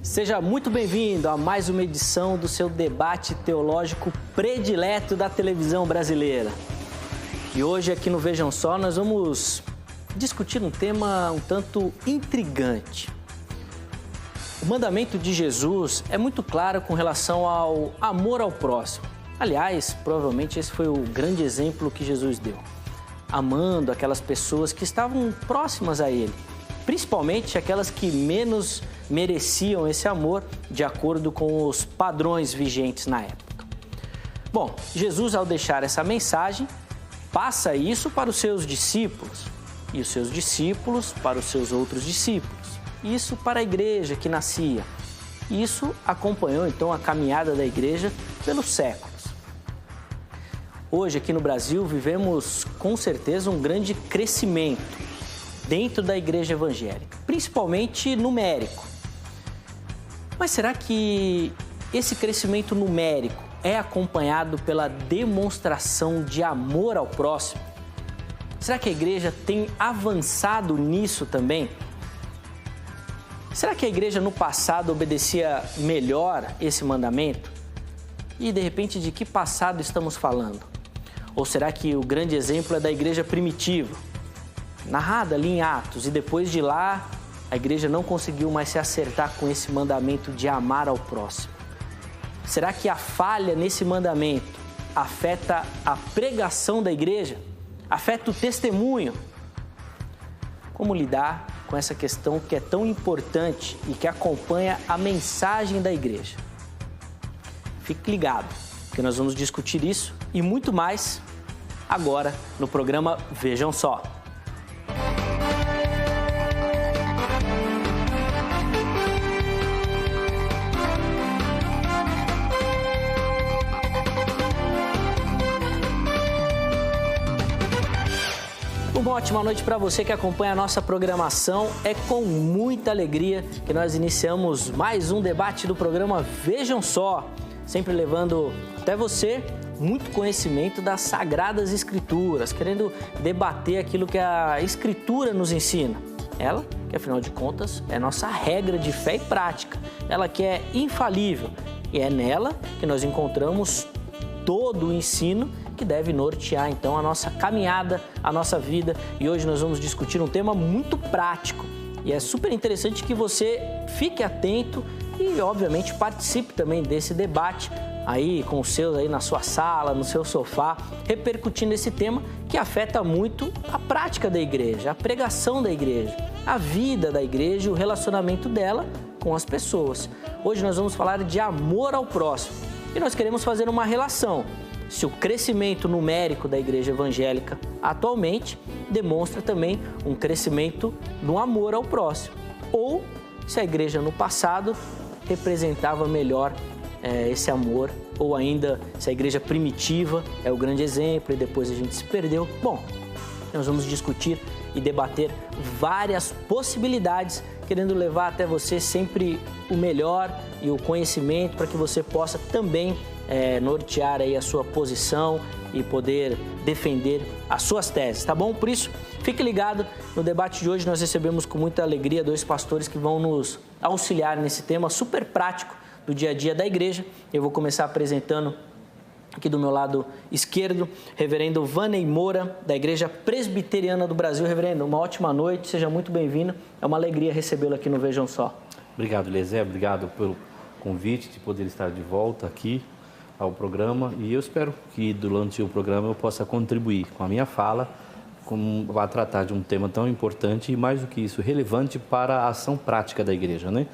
Seja muito bem-vindo a mais uma edição do seu debate teológico predileto da televisão brasileira. E hoje aqui no Vejam Só nós vamos discutir um tema um tanto intrigante. O mandamento de Jesus é muito claro com relação ao amor ao próximo. Aliás, provavelmente esse foi o grande exemplo que Jesus deu. Amando aquelas pessoas que estavam próximas a ele, principalmente aquelas que menos mereciam esse amor de acordo com os padrões vigentes na época. Bom, Jesus, ao deixar essa mensagem, passa isso para os seus discípulos e os seus discípulos para os seus outros discípulos. Isso para a igreja que nascia. Isso acompanhou então a caminhada da igreja pelos séculos. Hoje aqui no Brasil vivemos com certeza um grande crescimento dentro da igreja evangélica, principalmente numérico. Mas será que esse crescimento numérico é acompanhado pela demonstração de amor ao próximo? Será que a igreja tem avançado nisso também? Será que a igreja no passado obedecia melhor esse mandamento? E de repente de que passado estamos falando? Ou será que o grande exemplo é da igreja primitiva, narrada ali em Atos, e depois de lá a igreja não conseguiu mais se acertar com esse mandamento de amar ao próximo? Será que a falha nesse mandamento afeta a pregação da igreja? Afeta o testemunho? Como lidar com essa questão que é tão importante e que acompanha a mensagem da igreja? Fique ligado, porque nós vamos discutir isso e muito mais agora no programa Vejam Só. Uma ótima noite para você que acompanha a nossa programação. É com muita alegria que nós iniciamos mais um debate do programa Vejam Só, sempre levando até você muito conhecimento das Sagradas Escrituras, querendo debater aquilo que a Escritura nos ensina. Ela, que afinal de contas é nossa regra de fé e prática, ela que é infalível, e é nela que nós encontramos todo o ensino que deve nortear então a nossa caminhada, a nossa vida. E hoje nós vamos discutir um tema muito prático e é super interessante que você fique atento e obviamente participe também desse debate aí com os seus aí na sua sala, no seu sofá, repercutindo esse tema que afeta muito a prática da igreja, a pregação da igreja, a vida da igreja e o relacionamento dela com as pessoas. Hoje nós vamos falar de amor ao próximo e nós queremos fazer uma relação se o crescimento numérico da igreja evangélica atualmente demonstra também um crescimento no amor ao próximo, ou se a igreja no passado representava melhor esse amor, ou ainda se a igreja primitiva é o grande exemplo e depois a gente se perdeu. Bom, nós vamos discutir e debater várias possibilidades, querendo levar até você sempre o melhor e o conhecimento para que você possa também nortear aí a sua posição e poder defender as suas teses, tá bom? Por isso, fique ligado. No debate de hoje nós recebemos com muita alegria dois pastores que vão nos auxiliar nesse tema super prático do dia a dia da igreja. Eu vou começar apresentando aqui do meu lado esquerdo, reverendo Vaney Moura, da Igreja Presbiteriana do Brasil. Reverendo, uma ótima noite, seja muito bem-vindo. É uma alegria recebê-lo aqui no Vejam Só. Obrigado, Lezé, obrigado pelo convite de poder estar de volta aqui ao programa, e eu espero que durante o programa eu possa contribuir com a minha fala a tratar de um tema tão importante e, mais do que isso, relevante para a ação prática da igreja, né?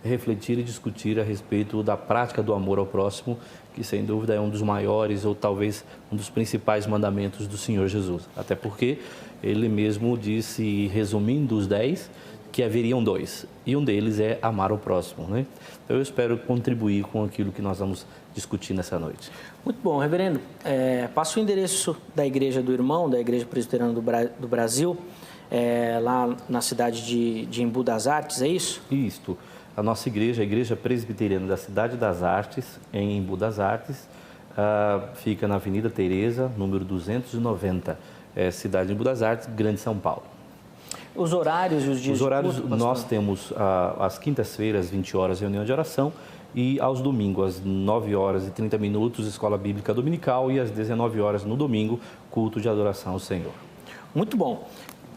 Refletir e discutir a respeito da prática do amor ao próximo, que sem dúvida é um dos maiores ou talvez um dos principais mandamentos do Senhor Jesus. Até porque ele mesmo disse, resumindo os 10, que haveriam 2, e um deles é amar o próximo, né? Então eu espero contribuir com aquilo que nós vamos discutir nessa noite. Muito bom, reverendo. Passa o endereço da igreja do irmão, da Igreja Presbiteriana do Brasil, lá na cidade de Embu das Artes, é isso? Isto. A nossa igreja, a Igreja Presbiteriana da Cidade das Artes, em Embu das Artes, fica na Avenida Tereza, número 290, cidade de Embu das Artes, Grande São Paulo. Os horários e os dias Os horários, de culto, pastor? nós temos às quintas-feiras, 20 horas, reunião de oração, e aos domingos, às 9 horas e 30 minutos, escola bíblica dominical, e às 19 horas no domingo, culto de adoração ao Senhor. Muito bom.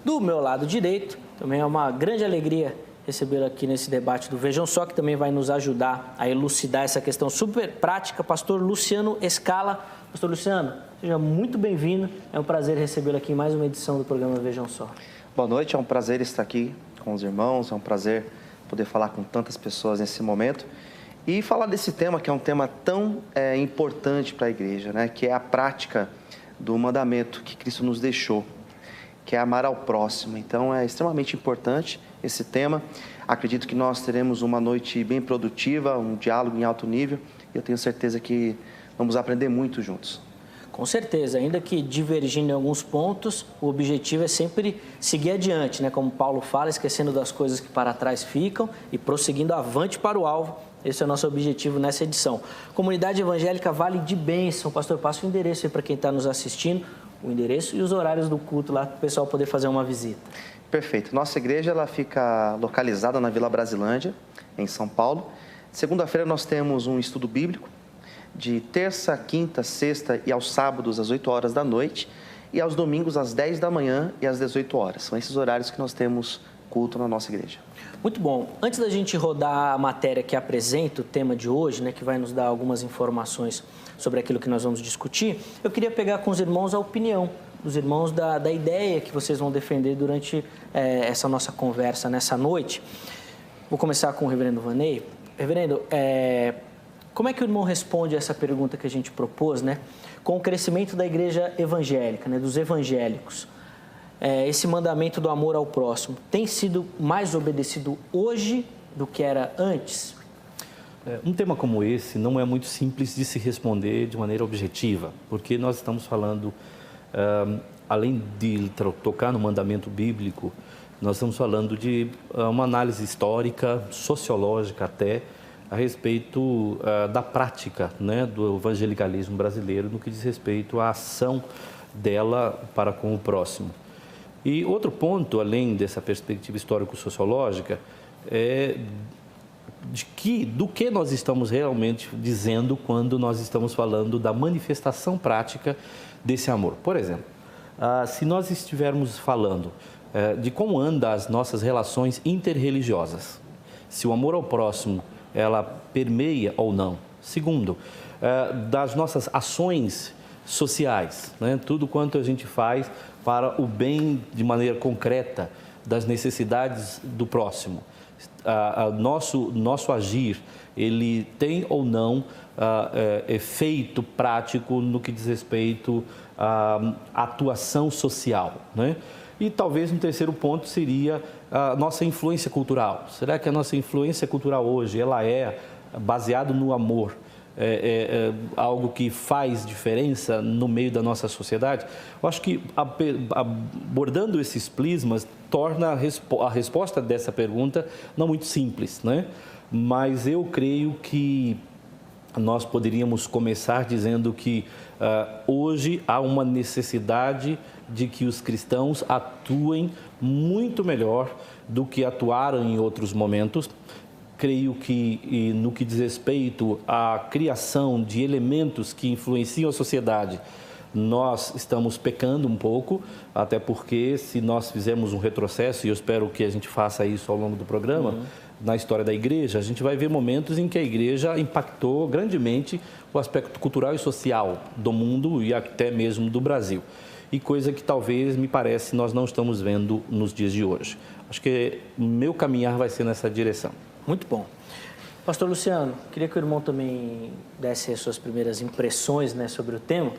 Do meu lado direito, também é uma grande alegria recebê-lo aqui nesse debate do Vejam Só, que também vai nos ajudar a elucidar essa questão super prática, pastor Luciano Escala. Pastor Luciano, seja muito bem-vindo. É um prazer recebê-lo aqui em mais uma edição do programa Vejam Só. Boa noite, é um prazer estar aqui com os irmãos, é um prazer poder falar com tantas pessoas nesse momento e falar desse tema que é um tema tão importante para a igreja, né? Que é a prática do mandamento que Cristo nos deixou, que é amar ao próximo. Então é extremamente importante esse tema. Acredito que nós teremos uma noite bem produtiva, um diálogo em alto nível e eu tenho certeza que vamos aprender muito juntos. Com certeza, ainda que divergindo em alguns pontos, o objetivo é sempre seguir adiante, né? Como Paulo fala, esquecendo das coisas que para trás ficam e prosseguindo avante para o alvo. Esse é o nosso objetivo nessa edição. Comunidade Evangélica Vale de Bênção. Pastor, passa o endereço aí para quem está nos assistindo, o endereço e os horários do culto lá para o pessoal poder fazer uma visita. Perfeito. Nossa igreja ela fica localizada na Vila Brasilândia, em São Paulo. Segunda-feira nós temos um estudo bíblico, de terça, quinta, sexta e aos sábados às 8 horas da noite e aos domingos às 10 da manhã e às 18 horas. São esses horários que nós temos culto na nossa igreja. Muito bom. Antes da gente rodar a matéria que apresenta o tema de hoje, né, que vai nos dar algumas informações sobre aquilo que nós vamos discutir, eu queria pegar com os irmãos a opinião dos irmãos da ideia que vocês vão defender durante essa nossa conversa nessa noite. Vou começar com o reverendo Vanei. Reverendo, como é que o irmão responde a essa pergunta que a gente propôs, né? Com o crescimento da igreja evangélica, né, dos evangélicos, esse mandamento do amor ao próximo tem sido mais obedecido hoje do que era antes? Um tema como esse não é muito simples de se responder de maneira objetiva, porque nós estamos falando, além de tocar no mandamento bíblico, nós estamos falando de uma análise histórica, sociológica até, a respeito da prática, né, do evangelicalismo brasileiro no que diz respeito à ação dela para com o próximo. E outro ponto, além dessa perspectiva histórico-sociológica, é do que nós estamos realmente dizendo quando nós estamos falando da manifestação prática desse amor. Por exemplo, se nós estivermos falando de como andam as nossas relações interreligiosas, se o amor ao próximo ela permeia ou não. Segundo, das nossas ações sociais, né? Tudo quanto a gente faz para o bem de maneira concreta das necessidades do próximo. Nosso agir, ele tem ou não efeito prático no que diz respeito à atuação social, né? E talvez um terceiro ponto seria a nossa influência cultural. Será que a nossa influência cultural hoje ela é baseada no amor? É algo que faz diferença no meio da nossa sociedade? Eu acho que abordando esses prismas torna a resposta dessa pergunta não muito simples, né? Mas eu creio que nós poderíamos começar dizendo que hoje há uma necessidade de que os cristãos atuem muito melhor do que atuaram em outros momentos. Creio que, no que diz respeito à criação de elementos que influenciam a sociedade, nós estamos pecando um pouco, até porque se nós fizermos um retrocesso, e eu espero que a gente faça isso ao longo do programa, na história da igreja, a gente vai ver momentos em que a igreja impactou grandemente o aspecto cultural e social do mundo e até mesmo do Brasil. E coisa que talvez, me parece, nós não estamos vendo nos dias de hoje. Acho que o meu caminhar vai ser nessa direção. Muito bom. Pastor Luciano, queria que o irmão também desse as suas primeiras impressões, né, sobre o tema,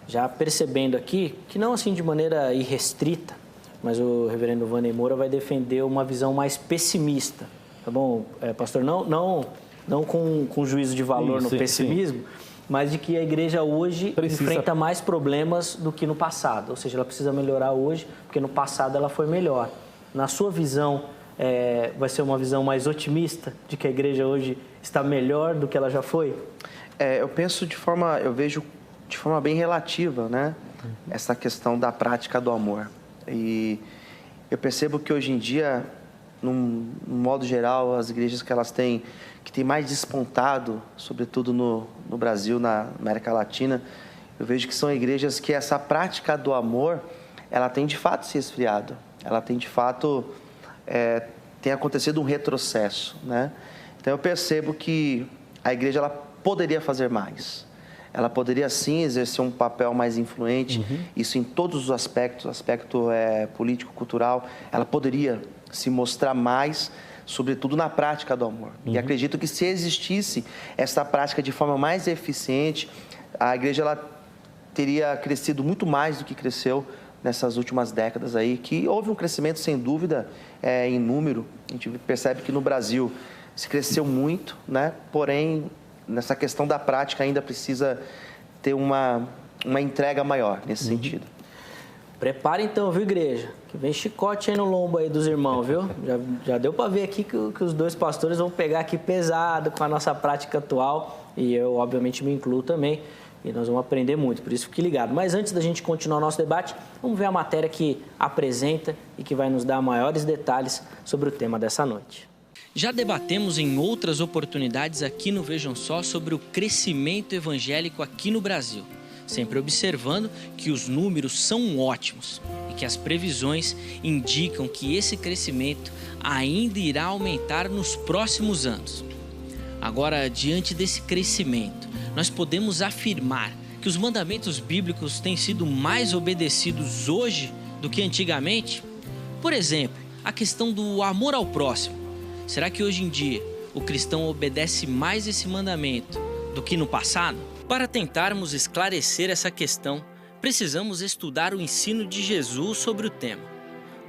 já percebendo aqui que não assim de maneira irrestrita, mas o reverendo Vanei Moura vai defender uma visão mais pessimista, tá bom, pastor? Não com juízo de valor no pessimismo, sim, mas de que a igreja hoje enfrenta mais problemas do que no passado, ou seja, ela precisa melhorar hoje, porque no passado ela foi melhor. Na sua visão, vai ser uma visão mais otimista de que a igreja hoje está melhor do que ela já foi? Eu vejo de forma bem relativa, né? Essa questão da prática do amor. E Eu percebo que hoje em dia, num modo geral, as igrejas que têm mais despontado, sobretudo no Brasil, na América Latina, eu vejo que são igrejas que essa prática do amor, ela tem de fato se esfriado. Ela tem de fato, tem acontecido um retrocesso, né? Então eu percebo que a igreja ela poderia fazer mais. Ela poderia sim exercer um papel mais influente, isso em todos os aspectos, aspecto político, cultural. Ela poderia se mostrar mais, sobretudo na prática do amor. E acredito que se existisse essa prática de forma mais eficiente, a igreja ela teria crescido muito mais do que cresceu nessas últimas décadas aí, que houve um crescimento sem dúvida em número. A gente percebe que no Brasil se cresceu muito, né? Porém, nessa questão da prática ainda precisa ter uma entrega maior nesse sentido. Prepara então, viu, igreja? Que vem chicote aí no lombo aí dos irmãos, viu? Já deu para ver aqui que os dois pastores vão pegar aqui pesado com a nossa prática atual, e eu obviamente me incluo também, e nós vamos aprender muito, por isso fique ligado. Mas antes da gente continuar o nosso debate, vamos ver a matéria que apresenta e que vai nos dar maiores detalhes sobre o tema dessa noite. Já debatemos em outras oportunidades aqui no Vejam Só sobre o crescimento evangélico aqui no Brasil, sempre observando que os números são ótimos e que as previsões indicam que esse crescimento ainda irá aumentar nos próximos anos. Agora, diante desse crescimento, nós podemos afirmar que os mandamentos bíblicos têm sido mais obedecidos hoje do que antigamente? Por exemplo, a questão do amor ao próximo. Será que hoje em dia o cristão obedece mais esse mandamento do que no passado? Para tentarmos esclarecer essa questão, precisamos estudar o ensino de Jesus sobre o tema.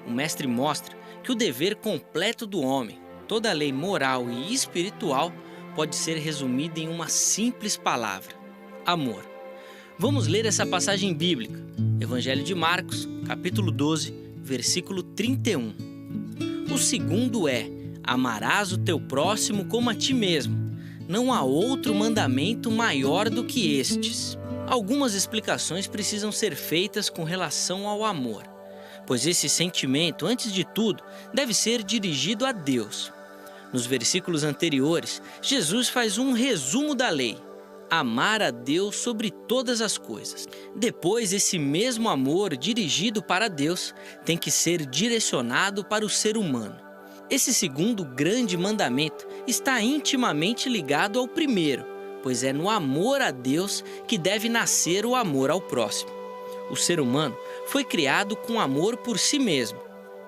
O mestre mostra que o dever completo do homem, toda a lei moral e espiritual, pode ser resumida em uma simples palavra: amor. Vamos ler essa passagem bíblica, Evangelho de Marcos, capítulo 12, versículo 31. O segundo é: amarás o teu próximo como a ti mesmo. Não há outro mandamento maior do que estes. Algumas explicações precisam ser feitas com relação ao amor, pois esse sentimento, antes de tudo, deve ser dirigido a Deus. Nos versículos anteriores, Jesus faz um resumo da lei: amar a Deus sobre todas as coisas. Depois, esse mesmo amor dirigido para Deus tem que ser direcionado para o ser humano. Esse segundo grande mandamento está intimamente ligado ao primeiro, pois é no amor a Deus que deve nascer o amor ao próximo. O ser humano foi criado com amor por si mesmo.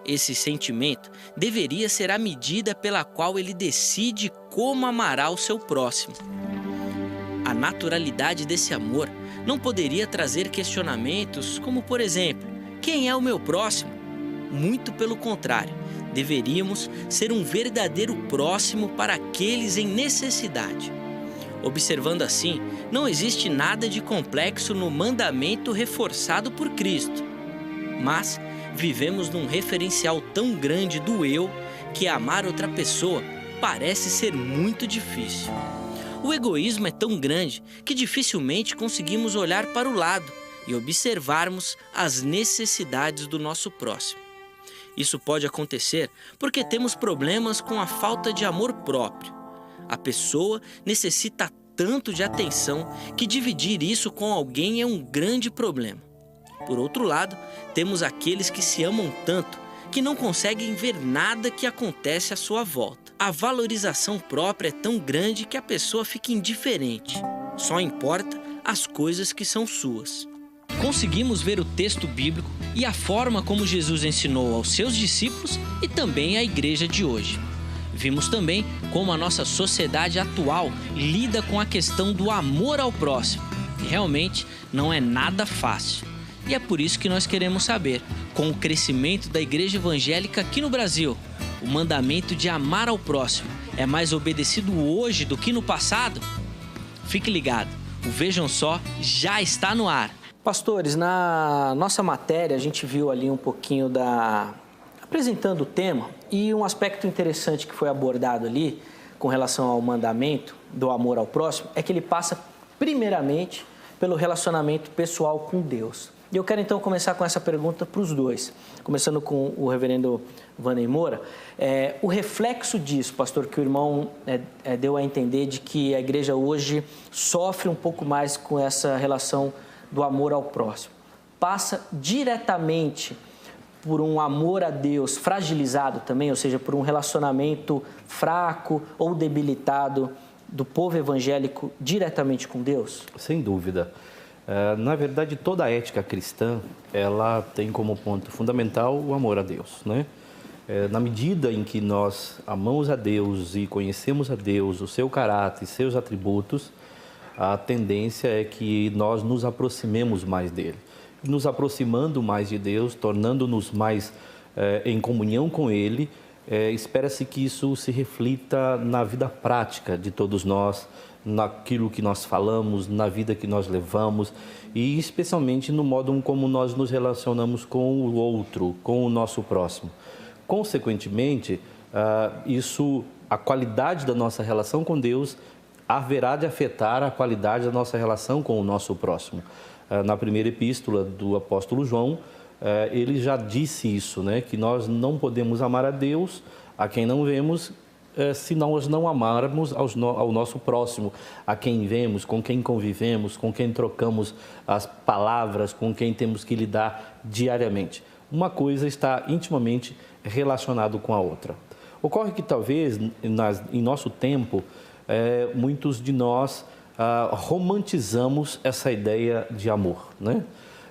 Esse sentimento deveria ser a medida pela qual ele decide como amará o seu próximo. A naturalidade desse amor não poderia trazer questionamentos como, por exemplo, quem é o meu próximo? Muito pelo contrário, deveríamos ser um verdadeiro próximo para aqueles em necessidade. Observando assim, não existe nada de complexo no mandamento reforçado por Cristo. Mas vivemos num referencial tão grande do eu que amar outra pessoa parece ser muito difícil. O egoísmo é tão grande que dificilmente conseguimos olhar para o lado e observarmos as necessidades do nosso próximo. Isso pode acontecer porque temos problemas com a falta de amor próprio. A pessoa necessita tanto de atenção que dividir isso com alguém é um grande problema. Por outro lado, temos aqueles que se amam tanto que não conseguem ver nada que acontece à sua volta. A valorização própria é tão grande que a pessoa fica indiferente. Só importa as coisas que são suas. Conseguimos ver o texto bíblico e a forma como Jesus ensinou aos seus discípulos e também à igreja de hoje. Vimos também como a nossa sociedade atual lida com a questão do amor ao próximo, que realmente não é nada fácil. E é por isso que nós queremos saber, com o crescimento da igreja evangélica aqui no Brasil, o mandamento de amar ao próximo é mais obedecido hoje do que no passado? Fique ligado, o Vejam Só já está no ar. Pastores, na nossa matéria a gente viu ali um pouquinho apresentando o tema, e um aspecto interessante que foi abordado ali com relação ao mandamento do amor ao próximo é que ele passa primeiramente pelo relacionamento pessoal com Deus. E eu quero então começar com essa pergunta para os dois, começando com o reverendo Vaney Moura. O reflexo disso, pastor, que o irmão deu a entender de que a igreja hoje sofre um pouco mais com essa relação do amor ao próximo, passa diretamente por um amor a Deus fragilizado também, ou seja, por um relacionamento fraco ou debilitado do povo evangélico diretamente com Deus? Sem dúvida. Na verdade, toda a ética cristã, ela tem como ponto fundamental o amor a Deus, né? Na medida em que nós amamos a Deus e conhecemos a Deus, o seu caráter e seus atributos, a tendência é que nós nos aproximemos mais dele. Nos aproximando mais de Deus, tornando-nos mais em comunhão com ele, espera-se que isso se reflita na vida prática de todos nós, naquilo que nós falamos, na vida que nós levamos e especialmente no modo como nós nos relacionamos com o outro, com o nosso próximo. Consequentemente, a qualidade da nossa relação com Deus haverá de afetar a qualidade da nossa relação com o nosso próximo. Na primeira epístola do apóstolo João, ele já disse isso, né? Que nós não podemos amar a Deus, a quem não vemos, se nós não amarmos ao nosso próximo, a quem vemos, com quem convivemos, com quem trocamos as palavras, com quem temos que lidar diariamente. Uma coisa está intimamente relacionada com a outra. Ocorre que talvez, em nosso tempo, muitos de nós romantizamos essa ideia de amor, né?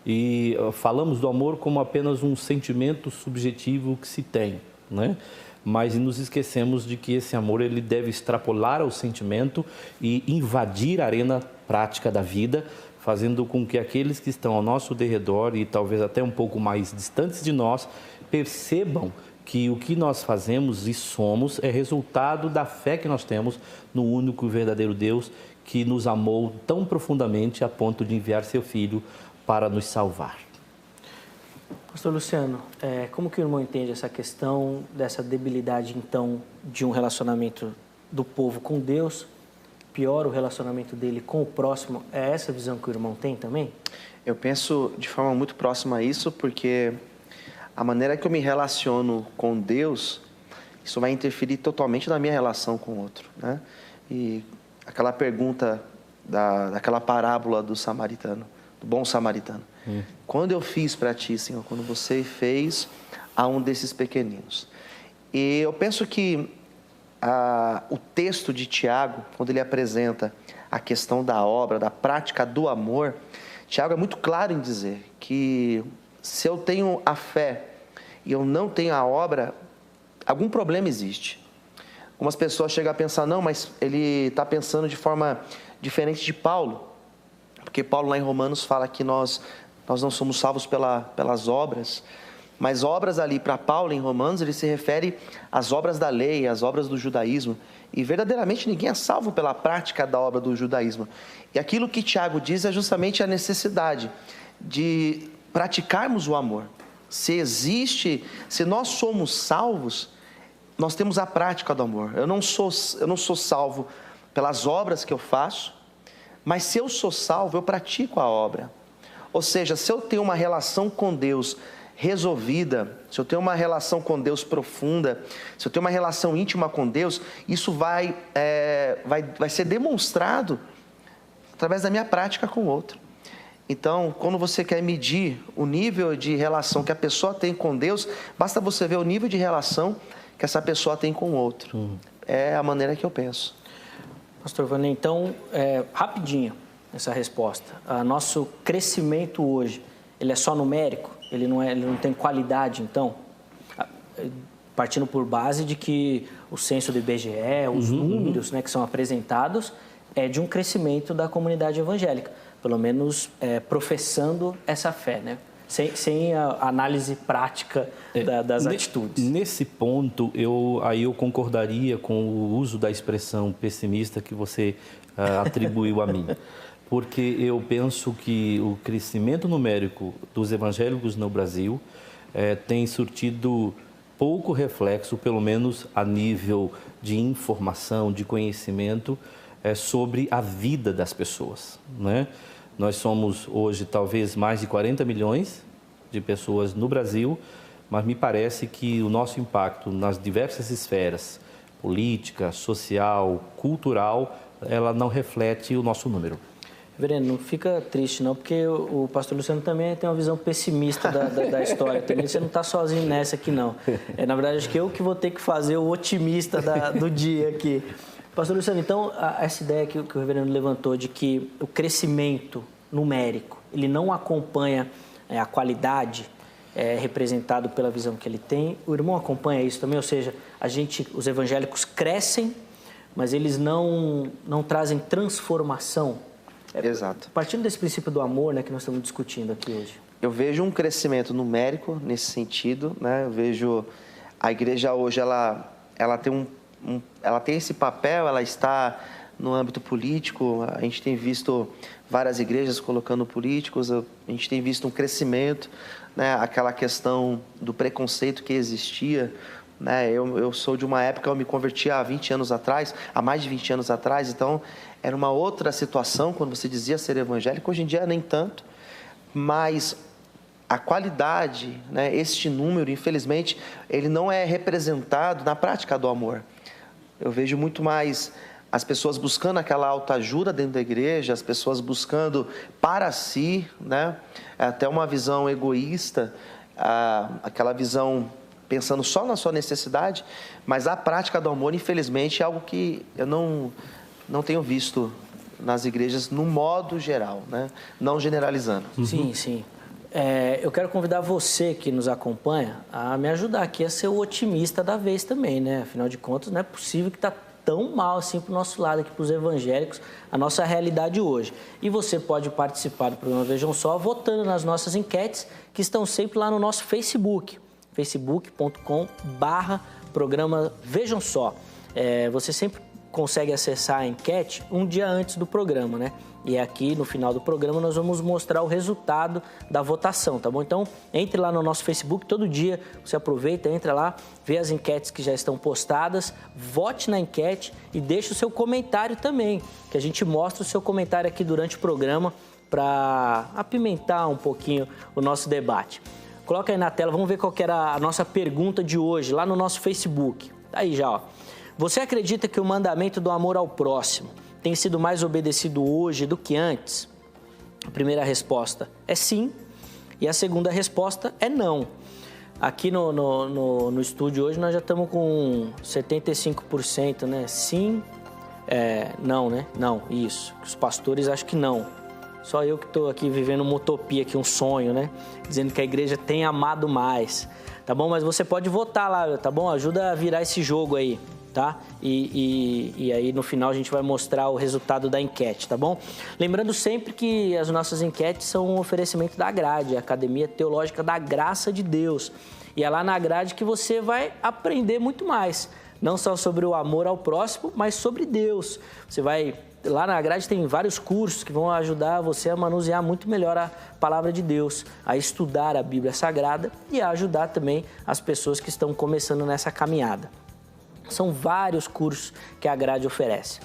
E falamos do amor como apenas um sentimento subjetivo que se tem, né? Mas nos esquecemos de que esse amor ele deve extrapolar ao sentimento e invadir a arena prática da vida, fazendo com que aqueles que estão ao nosso derredor e talvez até um pouco mais distantes de nós percebam que o que nós fazemos e somos é resultado da fé que nós temos no único e verdadeiro Deus que nos amou tão profundamente a ponto de enviar seu Filho para nos salvar. Pastor Luciano, como que o irmão entende essa questão dessa debilidade, então, de um relacionamento do povo com Deus, piora o relacionamento dele com o próximo? É essa visão que o irmão tem também? Eu penso de forma muito próxima a isso, porque a maneira que eu me relaciono com Deus, isso vai interferir totalmente na minha relação com o outro, né? E aquela pergunta daquela parábola do samaritano, do bom samaritano. Quando eu fiz para ti, Senhor, quando você fez a um desses pequeninos. E eu penso que o texto de Tiago, quando ele apresenta a questão da obra, da prática do amor, Tiago é muito claro em dizer que se eu tenho a fé e eu não tenho a obra, algum problema existe. Algumas pessoas chegam a pensar, não, mas ele está pensando de forma diferente de Paulo, porque Paulo lá em Romanos fala que nós não somos salvos pelas obras, mas obras ali para Paulo em Romanos, ele se refere às obras da lei, às obras do judaísmo, e verdadeiramente ninguém é salvo pela prática da obra do judaísmo. E aquilo que Tiago diz é justamente a necessidade de praticarmos o amor. Se nós somos salvos, nós temos a prática do amor. Eu não sou salvo pelas obras que eu faço, mas se eu sou salvo, eu pratico a obra. Ou seja, se eu tenho uma relação com Deus resolvida, se eu tenho uma relação com Deus profunda, se eu tenho uma relação íntima com Deus, isso vai ser demonstrado através da minha prática com o outro. Então, quando você quer medir o nível de relação que a pessoa tem com Deus, basta você ver o nível de relação que essa pessoa tem com o outro. É a maneira que eu penso. Pastor Vaney, então, rapidinho essa resposta. Nosso crescimento hoje, ele é só numérico? Ele não tem qualidade, então? Partindo por base de que o censo do IBGE, os números, né, que são apresentados, é de um crescimento da comunidade evangélica, pelo menos professando essa fé, né? Sem a análise prática das atitudes. Nesse ponto, eu concordaria com o uso da expressão pessimista que você atribuiu a mim. Porque eu penso que o crescimento numérico dos evangélicos no Brasil tem surtido pouco reflexo, pelo menos a nível de informação, de conhecimento, sobre a vida das pessoas, né? Nós somos hoje talvez mais de 40 milhões de pessoas no Brasil, mas me parece que o nosso impacto nas diversas esferas, política, social, cultural, ela não reflete o nosso número. Reverendo, não fica triste não, porque o pastor Luciano também tem uma visão pessimista da história. Também você não está sozinho nessa aqui não. Na verdade, acho que eu que vou ter que fazer o otimista do dia aqui. Pastor Luciano, então, essa ideia que o reverendo levantou de que o crescimento numérico, ele não acompanha a qualidade representado pela visão que ele tem, o irmão acompanha isso também? Ou seja, os evangélicos crescem, mas eles não trazem transformação? Exato. Partindo desse princípio do amor, né, que nós estamos discutindo aqui hoje. Eu vejo um crescimento numérico nesse sentido, né? Eu vejo a igreja hoje, ela tem esse papel, ela está no âmbito político. A gente tem visto várias igrejas colocando políticos, a gente tem visto um crescimento, né? Aquela questão do preconceito que existia, né? Eu sou de uma época, eu me converti há mais de 20 anos atrás, então era uma outra situação quando você dizia ser evangélico. Hoje em dia nem tanto, mas a qualidade, né, este número, infelizmente, ele não é representado na prática do amor. Eu vejo muito mais as pessoas buscando aquela autoajuda dentro da igreja, as pessoas buscando para si, né, até uma visão egoísta, aquela visão pensando só na sua necessidade, mas a prática do amor, infelizmente, é algo que eu não tenho visto nas igrejas no modo geral, né? Não generalizando. Sim, sim. Eu quero convidar você que nos acompanha a me ajudar aqui a ser o otimista da vez também, né? Afinal de contas, não é possível que está tão mal assim para o nosso lado, aqui para os evangélicos, a nossa realidade hoje. E você pode participar do programa Vejam Só votando nas nossas enquetes, que estão sempre lá no nosso Facebook, facebook.com/programa Vejam Só. Você sempre consegue acessar a enquete um dia antes do programa, né? E aqui no final do programa nós vamos mostrar o resultado da votação, tá bom? Então, entre lá no nosso Facebook, todo dia você aproveita, entra lá, vê as enquetes que já estão postadas, vote na enquete e deixe o seu comentário também, que a gente mostra o seu comentário aqui durante o programa para apimentar um pouquinho o nosso debate. Coloca aí na tela, vamos ver qual que era a nossa pergunta de hoje, lá no nosso Facebook. Tá aí já, ó. Você acredita que o mandamento do amor ao próximo tem sido mais obedecido hoje do que antes? A primeira resposta é sim, e a segunda resposta é não. Aqui no estúdio hoje nós já estamos com 75%, né? Sim, não, né? Não, isso. Os pastores acham que não. Só eu que estou aqui vivendo uma utopia, aqui, um sonho, né? Dizendo que a igreja tem amado mais, tá bom? Mas você pode votar lá, tá bom? Ajuda a virar esse jogo aí, tá? E aí no final a gente vai mostrar o resultado da enquete, tá bom? Lembrando sempre que as nossas enquetes são um oferecimento da Grade, a Academia Teológica da Graça de Deus. E é lá na Grade que você vai aprender muito mais, não só sobre o amor ao próximo, mas sobre Deus. Você vai... Lá na grade tem vários cursos que vão ajudar você a manusear muito melhor a palavra de Deus, a estudar a Bíblia Sagrada e a ajudar também as pessoas que estão começando nessa caminhada. São vários cursos que a grade oferece.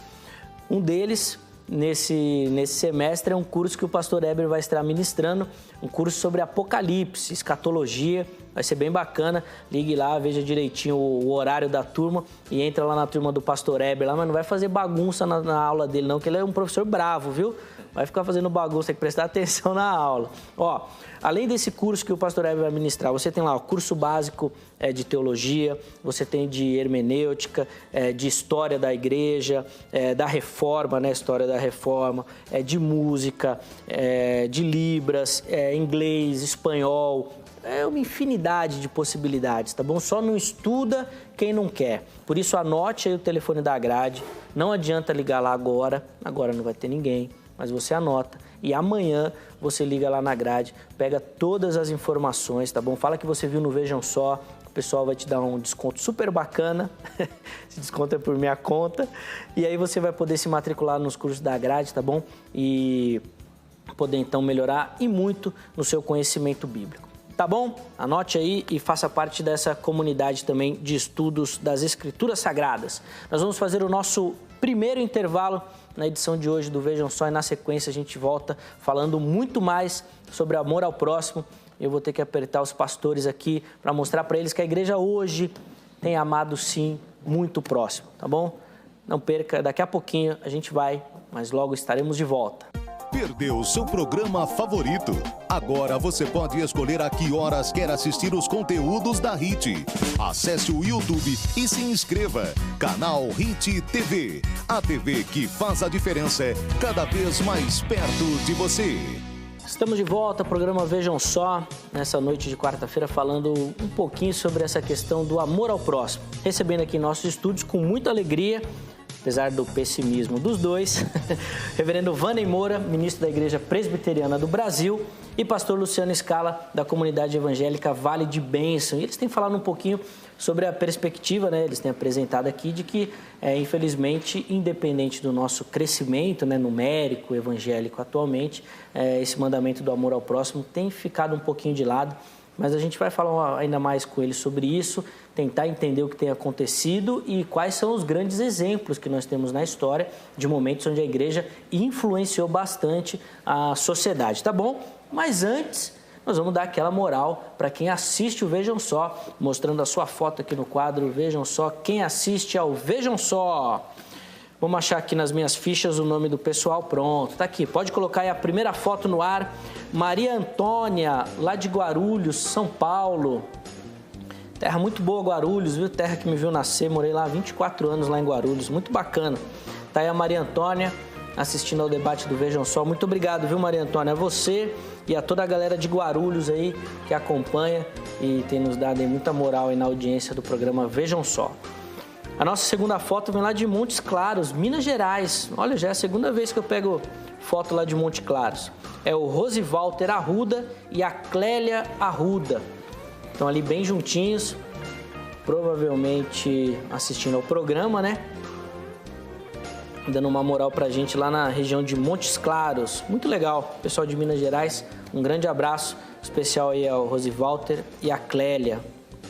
Um deles, nesse semestre, é um curso que o pastor Heber vai estar ministrando, um curso sobre Apocalipse, escatologia. Vai ser bem bacana, ligue lá, veja direitinho o horário da turma e entra lá na turma do pastor Heber lá, mas não vai fazer bagunça na aula dele não, que ele é um professor bravo, viu? Vai ficar fazendo bagunça, tem que prestar atenção na aula. Ó, além desse curso que o pastor Heber vai ministrar, você tem lá o curso básico de teologia, você tem de hermenêutica, de história da igreja, da reforma, né? História da reforma, de música, de libras, inglês, espanhol. É uma infinidade de possibilidades, tá bom? Só não estuda quem não quer. Por isso, anote aí o telefone da grade. Não adianta ligar lá agora não vai ter ninguém, mas você anota. E amanhã você liga lá na grade, pega todas as informações, tá bom? Fala que você viu no Vejam Só, o pessoal vai te dar um desconto super bacana. Esse desconto é por minha conta. E aí você vai poder se matricular nos cursos da grade, tá bom? E poder então melhorar e muito no seu conhecimento bíblico. Tá bom? Anote aí e faça parte dessa comunidade também de estudos das Escrituras Sagradas. Nós vamos fazer o nosso primeiro intervalo na edição de hoje do Vejam Só, e na sequência a gente volta falando muito mais sobre amor ao próximo. Eu vou ter que apertar os pastores aqui para mostrar para eles que a igreja hoje tem amado sim muito próximo, tá bom? Não perca, daqui a pouquinho a gente vai, mas logo estaremos de volta. Perdeu seu programa favorito? Agora você pode escolher a que horas quer assistir os conteúdos da HIT. Acesse o YouTube e se inscreva. Canal HIT TV. A TV que faz a diferença cada vez mais perto de você. Estamos de volta, programa Vejam Só, nessa noite de quarta-feira, falando um pouquinho sobre essa questão do amor ao próximo. Recebendo aqui em nossos estúdios com muita alegria, apesar do pessimismo dos dois, reverendo Vâney Moura, ministro da Igreja Presbiteriana do Brasil, e pastor Luciano Scala, da comunidade evangélica Vale de Bênção. E eles têm falado um pouquinho sobre a perspectiva, né? Eles têm apresentado aqui de que, infelizmente, independente do nosso crescimento, né, numérico, evangélico atualmente, esse mandamento do amor ao próximo tem ficado um pouquinho de lado. Mas a gente vai falar ainda mais com eles sobre isso, tentar entender o que tem acontecido e quais são os grandes exemplos que nós temos na história de momentos onde a igreja influenciou bastante a sociedade, tá bom? Mas antes, nós vamos dar aquela moral para quem assiste o Vejam Só, mostrando a sua foto aqui no quadro Vejam Só, quem assiste ao Vejam Só. Vamos achar aqui nas minhas fichas o nome do pessoal. Pronto, tá aqui. Pode colocar aí a primeira foto no ar. Maria Antônia, lá de Guarulhos, São Paulo. Terra muito boa, Guarulhos, viu? Terra que me viu nascer. Morei lá há 24 anos, lá em Guarulhos. Muito bacana. Tá aí a Maria Antônia assistindo ao debate do Vejam Só. Muito obrigado, viu, Maria Antônia? A você e a toda a galera de Guarulhos aí que acompanha e tem nos dado aí muita moral aí na audiência do programa Vejam Só. A nossa segunda foto vem lá de Montes Claros, Minas Gerais. Olha, já é a segunda vez que eu pego foto lá de Montes Claros. É o Rosivalter Arruda e a Clélia Arruda. Estão ali bem juntinhos, provavelmente assistindo ao programa, né? Dando uma moral pra gente lá na região de Montes Claros. Muito legal, pessoal de Minas Gerais. Um grande abraço especial aí ao Rosivalter e a Clélia,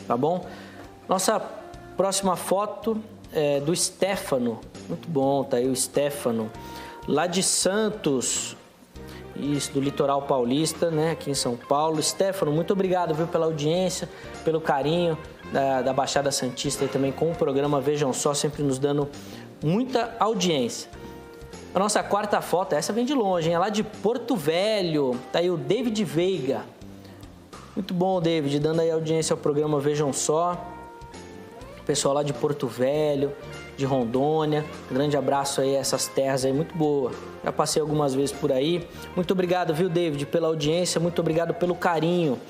tá bom? Nossa próxima foto é do Stefano. Muito bom, tá aí o Stefano. Lá de Santos, isso, do litoral paulista, né? Aqui em São Paulo. Stefano, muito obrigado, viu, pela audiência, pelo carinho da Baixada Santista e também com o programa Vejam Só, sempre nos dando muita audiência. A nossa quarta foto, essa vem de longe, hein? É lá de Porto Velho. Tá aí o David Veiga. Muito bom, David, dando aí audiência ao programa Vejam Só. Pessoal lá de Porto Velho, de Rondônia, um grande abraço aí a essas terras aí, muito boa. Já passei algumas vezes por aí. Muito obrigado, viu, David, pela audiência, muito obrigado pelo carinho.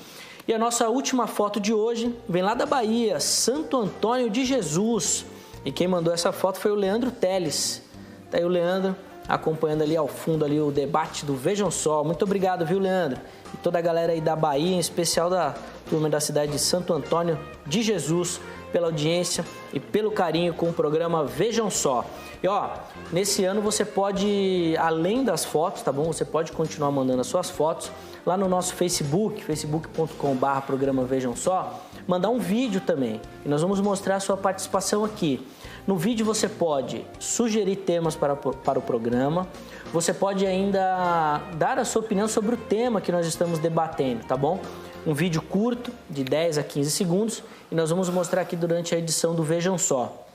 E a nossa última foto de hoje vem lá da Bahia, Santo Antônio de Jesus. E quem mandou essa foto foi o Leandro Teles. Tá aí o Leandro acompanhando ali ao fundo ali o debate do Vejam Só. Muito obrigado, viu, Leandro? E toda a galera aí da Bahia, em especial da turma da cidade de Santo Antônio de Jesus, pela audiência e pelo carinho com o programa Vejam Só. E ó, nesse ano você pode, além das fotos, tá bom? Você pode continuar mandando as suas fotos lá no nosso Facebook, facebook.com/programa Vejam Só, mandar um vídeo também. E nós vamos mostrar a sua participação aqui. No vídeo você pode sugerir temas para o programa, você pode ainda dar a sua opinião sobre o tema que nós estamos debatendo, tá bom? Um vídeo curto, de 10 a 15 segundos, e nós vamos mostrar aqui durante a edição do Vejam Só.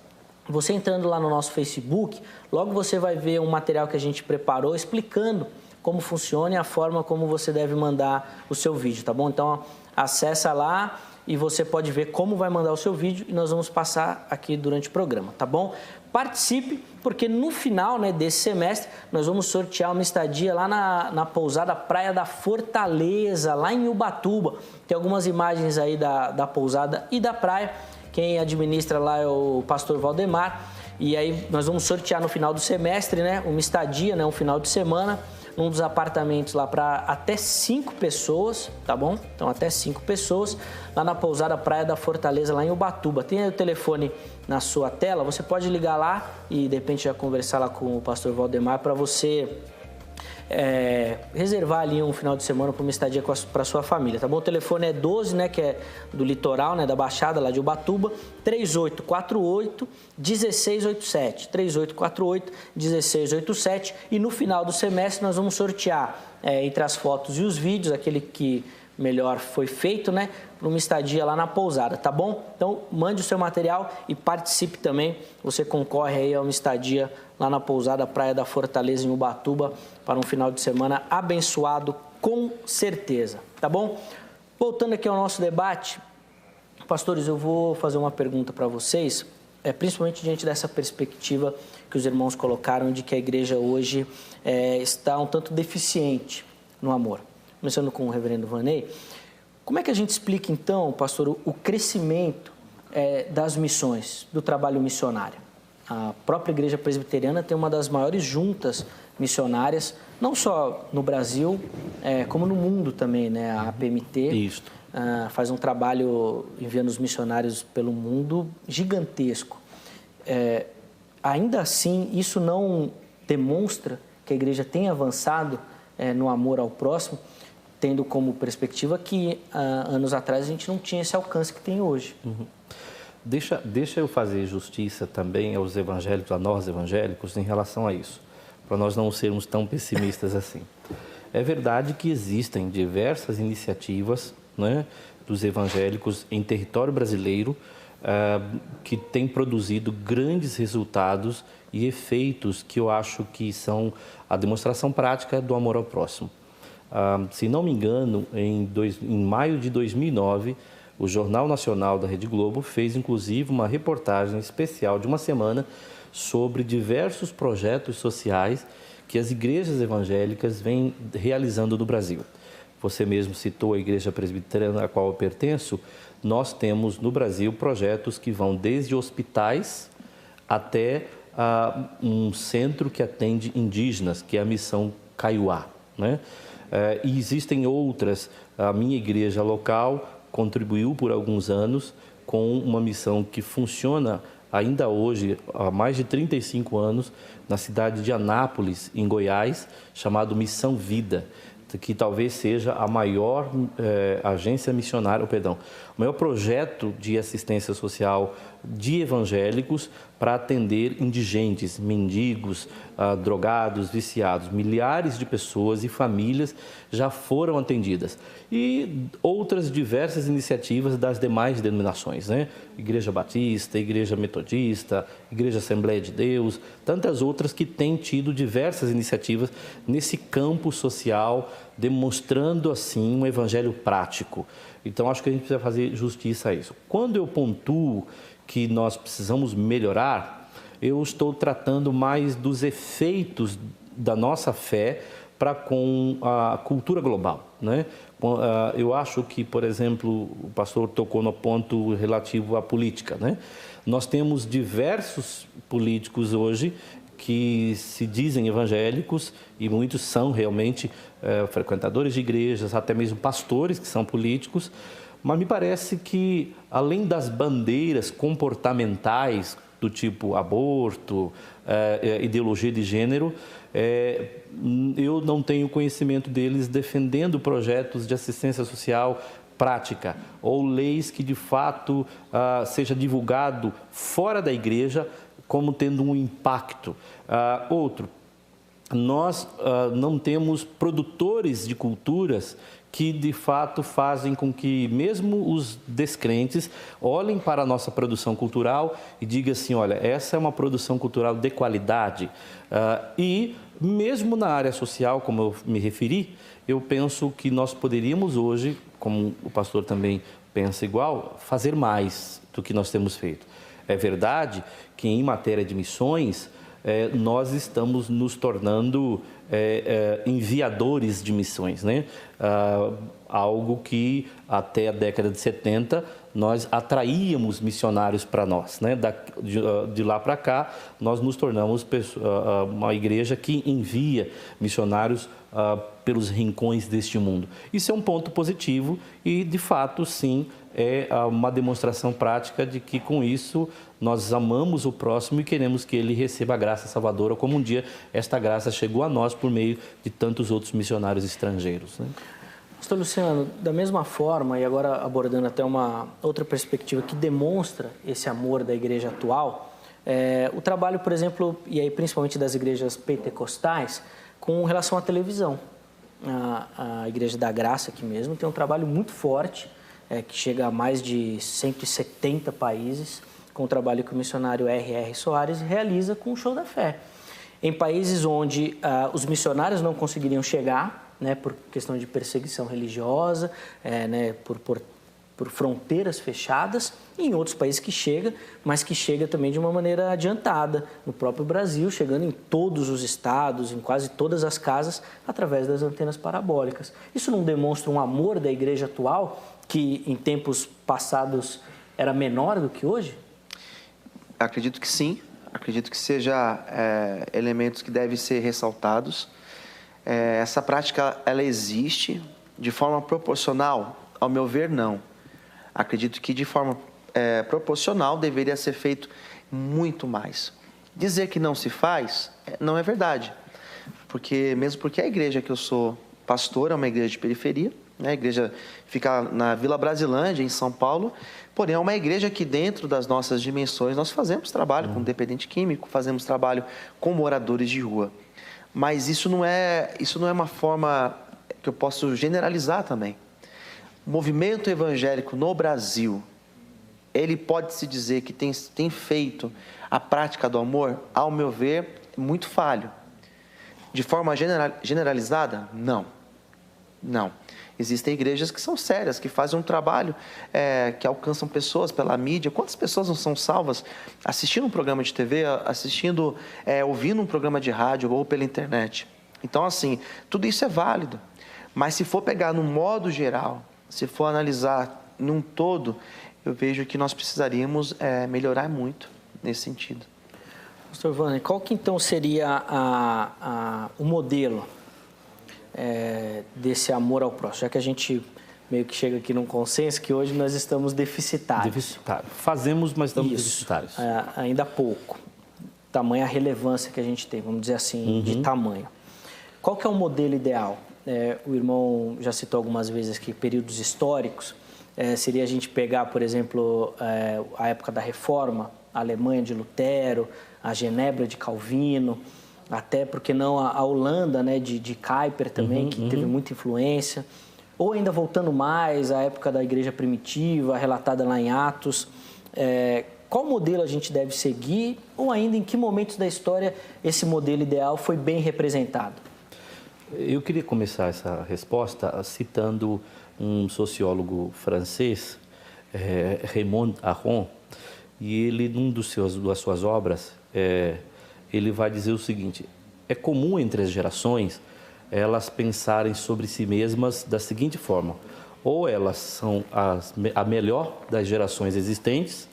Você entrando lá no nosso Facebook, logo você vai ver um material que a gente preparou explicando como funciona e a forma como você deve mandar o seu vídeo, tá bom? Então, acessa lá e você pode ver como vai mandar o seu vídeo e nós vamos passar aqui durante o programa, tá bom? Participe, porque no final, né, desse semestre nós vamos sortear uma estadia lá na pousada Praia da Fortaleza, lá em Ubatuba. Tem algumas imagens aí da pousada e da praia. Quem administra lá é o pastor Valdemar. E aí nós vamos sortear no final do semestre, né, uma estadia, né, um final de semana, num dos apartamentos lá para até 5 pessoas, tá bom? Então até 5 pessoas, lá na pousada Praia da Fortaleza, lá em Ubatuba. Tem aí o telefone na sua tela, você pode ligar lá e de repente já conversar lá com o pastor Valdemar para você reservar ali um final de semana para uma estadia para sua família, tá bom? O telefone é 12, né, que é do litoral, né, da Baixada, lá de Ubatuba, 3848-1687, 3848-1687, e no final do semestre nós vamos sortear entre as fotos e os vídeos, aquele que melhor foi feito, né, para uma estadia lá na pousada, tá bom? Então, mande o seu material e participe também. Você concorre aí a uma estadia lá na pousada Praia da Fortaleza, em Ubatuba, para um final de semana abençoado, com certeza, tá bom? Voltando aqui ao nosso debate, pastores, eu vou fazer uma pergunta para vocês, principalmente diante dessa perspectiva que os irmãos colocaram de que a igreja hoje está um tanto deficiente no amor. Começando com o reverendo Vanei, como é que a gente explica, então, pastor, o crescimento das missões, do trabalho missionário? A própria Igreja Presbiteriana tem uma das maiores juntas missionárias, não só no Brasil, como no mundo também, né? A APMT Isso. Faz um trabalho enviando os missionários pelo mundo gigantesco. Ainda assim, isso não demonstra que a igreja tem avançado no amor ao próximo, tendo como perspectiva que anos atrás a gente não tinha esse alcance que tem hoje. Uhum. Deixa eu fazer justiça também aos evangélicos, a nós evangélicos, em relação a isso, para nós não sermos tão pessimistas assim. É verdade que existem diversas iniciativas, né, dos evangélicos em território brasileiro que têm produzido grandes resultados e efeitos que eu acho que são a demonstração prática do amor ao próximo. Se não me engano, em maio de 2009, o Jornal Nacional da Rede Globo fez, inclusive, uma reportagem especial de uma semana sobre diversos projetos sociais que as igrejas evangélicas vêm realizando no Brasil. Você mesmo citou a Igreja Presbiteriana a qual eu pertenço. Nós temos no Brasil projetos que vão desde hospitais até um centro que atende indígenas, que é a Missão Kaiowá, né? E existem outras. A minha igreja local contribuiu por alguns anos com uma missão que funciona ainda hoje, há mais de 35 anos, na cidade de Anápolis, em Goiás, chamado Missão Vida, que talvez seja a maior agência missionária, o maior projeto de assistência social de evangélicos para atender indigentes, mendigos, drogados, viciados. Milhares de pessoas e famílias já foram atendidas. E outras diversas iniciativas das demais denominações, né? Igreja Batista, Igreja Metodista, Igreja Assembleia de Deus, tantas outras que têm tido diversas iniciativas nesse campo social, demonstrando assim um evangelho prático. Então, acho que a gente precisa fazer justiça a isso. Quando eu pontuo que nós precisamos melhorar, eu estou tratando mais dos efeitos da nossa fé para com a cultura global, né? Eu acho que, por exemplo, o pastor tocou no ponto relativo à política, né? Nós temos diversos políticos hoje que se dizem evangélicos e muitos são realmente frequentadores de igrejas, até mesmo pastores que são políticos, mas me parece que, além das bandeiras comportamentais do tipo aborto, ideologia de gênero, eu não tenho conhecimento deles defendendo projetos de assistência social prática ou leis que de fato seja divulgado fora da igreja como tendo um impacto. Outro, nós não temos produtores de culturas que de fato fazem com que mesmo os descrentes olhem para a nossa produção cultural e digam assim, olha, essa é uma produção cultural de qualidade. E mesmo na área social, como eu me referi, eu penso que nós poderíamos hoje, como o pastor também pensa igual, fazer mais do que nós temos feito. É verdade que em matéria de missões, nós estamos nos tornando enviadores de missões, né? algo que até a década de 70 nós atraíamos missionários para nós, né? De lá para cá, nós nos tornamos uma igreja que envia missionários pelos rincões deste mundo. Isso é um ponto positivo e, de fato, sim, é uma demonstração prática de que, com isso, nós amamos o próximo e queremos que ele receba a graça salvadora, como um dia esta graça chegou a nós por meio de tantos outros missionários estrangeiros, né? Pastor Luciano, da mesma forma, e agora abordando até uma outra perspectiva que demonstra esse amor da igreja atual, o trabalho, por exemplo, e aí principalmente das igrejas pentecostais, com relação à televisão. A Igreja da Graça aqui mesmo tem um trabalho muito forte, que chega a mais de 170 países, com o trabalho que o missionário R.R. Soares realiza com o Show da Fé. Em países onde os missionários não conseguiriam chegar, né, por questão de perseguição religiosa, né, por fronteiras fechadas, e em outros países que chega, mas que chega também de uma maneira adiantada, no próprio Brasil, chegando em todos os estados, em quase todas as casas, através das antenas parabólicas. Isso não demonstra um amor da igreja atual, que em tempos passados era menor do que hoje? Acredito que sim, acredito que seja elementos que devem ser ressaltados. Essa prática, ela existe de forma proporcional? Ao meu ver, não. Acredito que de forma proporcional deveria ser feito muito mais. Dizer que não se faz, não é verdade. Mesmo porque a igreja que eu sou pastor é uma igreja de periferia, né? A igreja fica na Vila Brasilândia, em São Paulo, porém é uma igreja que dentro das nossas dimensões nós fazemos trabalho com dependente químico, fazemos trabalho com moradores de rua. Mas isso não é uma forma que eu posso generalizar também. O movimento evangélico no Brasil, ele pode-se dizer que tem feito a prática do amor, ao meu ver, muito falho. De forma generalizada? Não. Não. Existem igrejas que são sérias, que fazem um trabalho que alcançam pessoas pela mídia. Quantas pessoas não são salvas assistindo um programa de TV, ouvindo um programa de rádio ou pela internet? Então, assim, tudo isso é válido. Mas se for pegar no modo geral, se for analisar num todo, eu vejo que nós precisaríamos melhorar muito nesse sentido. Pastor Vânia, qual que então seria o modelo desse amor ao próximo? Já que a gente meio que chega aqui num consenso que hoje nós estamos deficitários. Deficitário. Fazemos, mas estamos deficitários. Ainda pouco. Tamanha a relevância que a gente tem, vamos dizer assim, de tamanho. Qual que é o modelo ideal? O irmão já citou algumas vezes que períodos históricos, seria a gente pegar, por exemplo, a época da Reforma, a Alemanha de Lutero, a Genebra de Calvino, até porque não a Holanda, né, de Kuyper também, que teve muita influência, ou ainda voltando mais à época da igreja primitiva, relatada lá em Atos. Qual modelo a gente deve seguir, ou ainda em que momentos da história esse modelo ideal foi bem representado? Eu queria começar essa resposta citando um sociólogo francês, Raymond Aron, e ele, num das suas obras, ele vai dizer o seguinte: é comum entre as gerações elas pensarem sobre si mesmas da seguinte forma: ou elas são a melhor das gerações existentes,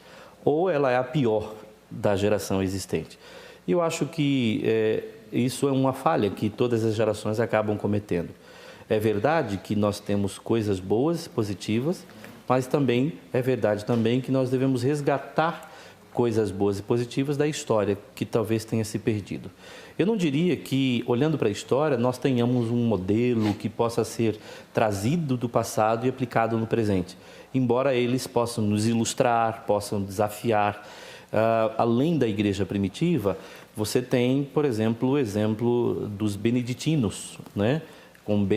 ou ela é a pior da geração existente. E eu acho que isso é uma falha que todas as gerações acabam cometendo. É verdade que nós temos coisas boas, positivas, mas também é verdade também que nós devemos resgatar coisas boas e positivas da história que talvez tenha se perdido. Eu não diria que, olhando para a história, nós tenhamos um modelo que possa ser trazido do passado e aplicado no presente, embora eles possam nos ilustrar, possam desafiar. Além da igreja primitiva, você tem, por exemplo, o exemplo dos beneditinos, né? Com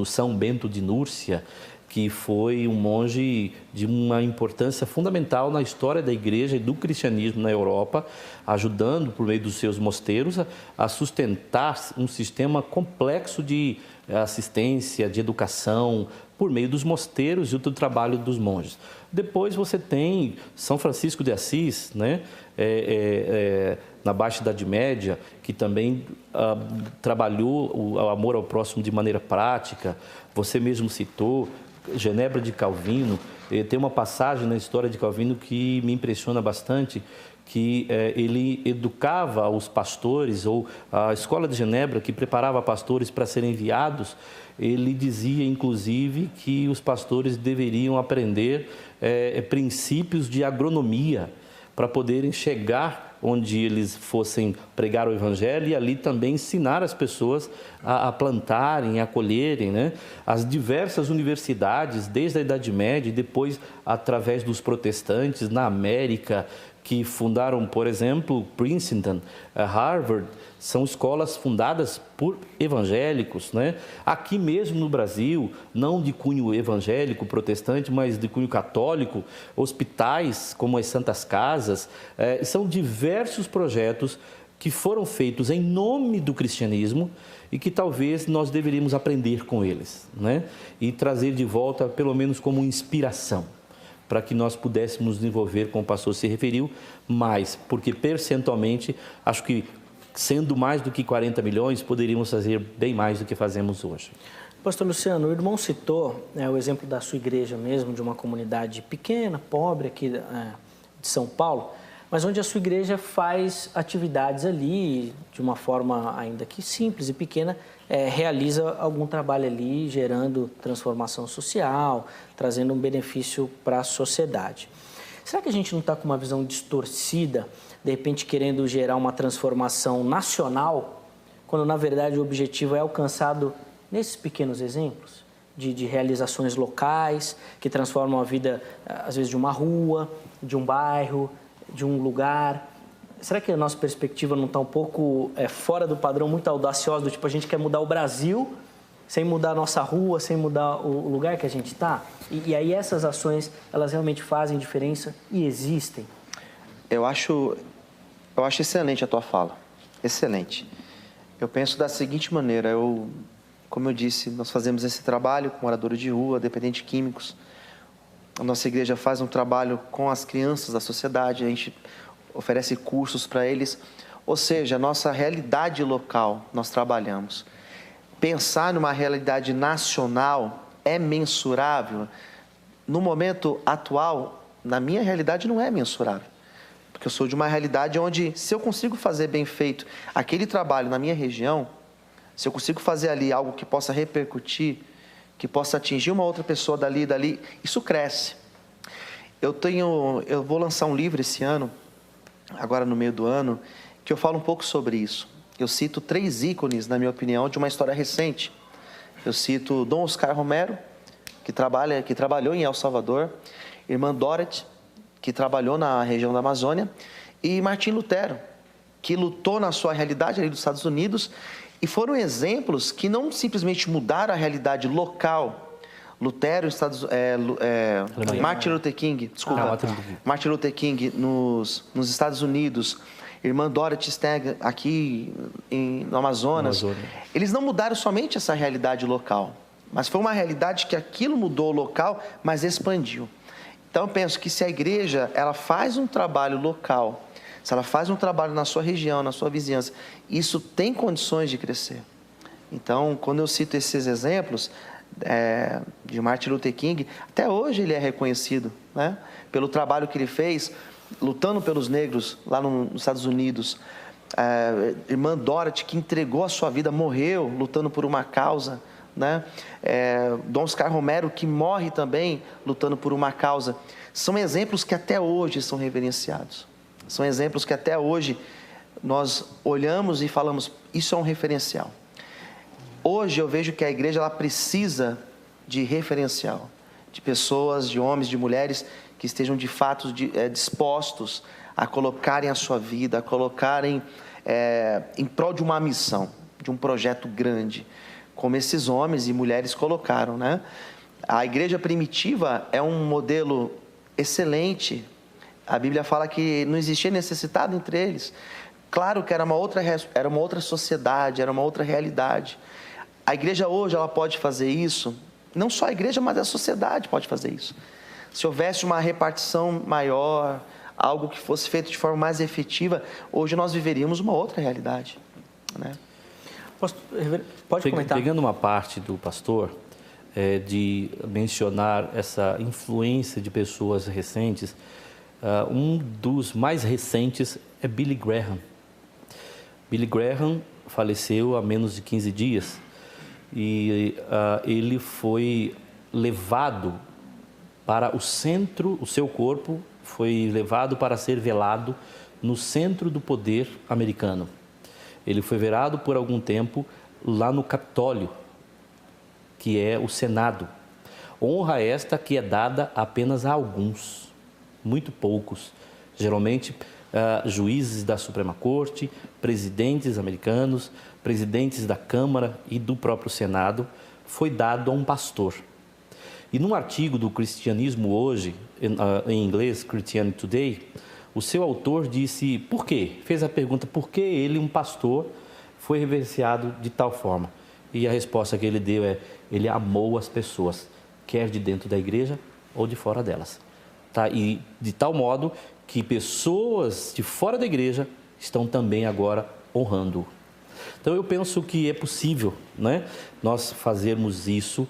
São Bento de Núrcia, que foi um monge de uma importância fundamental na história da igreja e do cristianismo na Europa, ajudando, por meio dos seus mosteiros, a sustentar um sistema complexo de assistência, de educação, por meio dos mosteiros e do trabalho dos monges. Depois você tem São Francisco de Assis, né? Na Baixa Idade Média, que também trabalhou o amor ao próximo de maneira prática. Você mesmo citou Genebra de Calvino. Tem uma passagem na história de Calvino que me impressiona bastante, que ele educava os pastores, ou a escola de Genebra, que preparava pastores para serem enviados. Ele dizia, inclusive, que os pastores deveriam aprender princípios de agronomia para poderem chegar onde eles fossem pregar o Evangelho e ali também ensinar as pessoas a plantarem, a colherem, né? As diversas universidades, desde a Idade Média e depois através dos protestantes na América, que fundaram, por exemplo, Princeton, Harvard, são escolas fundadas por evangélicos, né? Aqui mesmo no Brasil, não de cunho evangélico, protestante, mas de cunho católico, hospitais como as Santas Casas, são diversos projetos que foram feitos em nome do cristianismo e que talvez nós deveríamos aprender com eles, né? E trazer de volta, pelo menos como inspiração, para que nós pudéssemos desenvolver, como o pastor se referiu, mais, porque percentualmente, acho que sendo mais do que 40 milhões, poderíamos fazer bem mais do que fazemos hoje. Pastor Luciano, o irmão citou o exemplo da sua igreja mesmo, de uma comunidade pequena, pobre aqui de São Paulo, mas onde a sua igreja faz atividades ali, de uma forma ainda que simples e pequena, realiza algum trabalho ali, gerando transformação social, trazendo um benefício para a sociedade. Será que a gente não está com uma visão distorcida, de repente querendo gerar uma transformação nacional, quando na verdade o objetivo é alcançado nesses pequenos exemplos de realizações locais, que transformam a vida, às vezes, de uma rua, de um bairro, de um lugar? Será que a nossa perspectiva não está um pouco fora do padrão, muito audaciosa, do tipo, a gente quer mudar o Brasil sem mudar a nossa rua, sem mudar o lugar que a gente está? E aí essas ações, elas realmente fazem diferença e existem? Eu acho excelente a tua fala, excelente. Eu penso da seguinte maneira, como eu disse, nós fazemos esse trabalho com moradores de rua, dependentes químicos. A nossa igreja faz um trabalho com as crianças da sociedade, a gente oferece cursos para eles. Ou seja, a nossa realidade local, nós trabalhamos. Pensar numa realidade nacional é mensurável? No momento atual, na minha realidade, não é mensurável. Porque eu sou de uma realidade onde, se eu consigo fazer bem feito aquele trabalho na minha região, se eu consigo fazer ali algo que possa repercutir, que possa atingir uma outra pessoa dali, isso cresce. Eu vou lançar um livro esse ano, agora no meio do ano, que eu falo um pouco sobre isso. Eu cito 3 ícones, na minha opinião, de uma história recente. Eu cito Dom Oscar Romero, que trabalhou em El Salvador, irmã Dorothy, que trabalhou na região da Amazônia, e Martim Lutero, que lutou na sua realidade ali dos Estados Unidos, e foram exemplos que não simplesmente mudaram a realidade local. Lutero, Martin Luther King, Martin Luther King nos Estados Unidos, irmã Dorothy Stagg aqui no Amazonas. Eles não mudaram somente essa realidade local, mas foi uma realidade que aquilo mudou o local, mas expandiu. Então eu penso que se a igreja ela faz um trabalho local, se ela faz um trabalho na sua região, na sua vizinhança, isso tem condições de crescer. Então, quando eu cito esses exemplos de Martin Luther King, até hoje ele é reconhecido, né, pelo trabalho que ele fez, lutando pelos negros lá nos Estados Unidos. Irmã Dorothy, que entregou a sua vida, morreu lutando por uma causa, né? Dom Oscar Romero, que morre também lutando por uma causa. São exemplos que até hoje são reverenciados. São exemplos que até hoje nós olhamos e falamos, isso é um referencial. Hoje eu vejo que a igreja ela precisa de referencial, de pessoas, de homens, de mulheres que estejam de fato dispostos a colocarem a sua vida, a colocarem em prol de uma missão, de um projeto grande, como esses homens e mulheres colocaram, né? A igreja primitiva é um modelo excelente. A Bíblia fala que não existia necessitado entre eles. Claro que era uma outra sociedade, era uma outra realidade. A igreja hoje, ela pode fazer isso, não só a igreja, mas a sociedade pode fazer isso. Se houvesse uma repartição maior, algo que fosse feito de forma mais efetiva, hoje nós viveríamos uma outra realidade, né? Pode comentar. Pegando uma parte do pastor, de mencionar essa influência de pessoas recentes, um dos mais recentes é Billy Graham. Billy Graham faleceu há menos de 15 dias e ele foi levado para o centro, o seu corpo foi levado para ser velado no centro do poder americano. Ele foi velado por algum tempo lá no Capitólio, que é o Senado. Honra esta que é dada apenas a alguns, muito poucos, geralmente juízes da Suprema Corte, presidentes americanos, presidentes da Câmara e do próprio Senado, foi dado a um pastor. E num artigo do Cristianismo Hoje, em inglês, Christianity Today, o seu autor disse por quê? Fez a pergunta por que ele, um pastor, foi reverenciado de tal forma. E a resposta que ele deu é: ele amou as pessoas, quer de dentro da igreja ou de fora delas. Tá? E de tal modo que pessoas de fora da igreja estão também agora honrando-o. Então eu penso que é possível, né, nós fazermos isso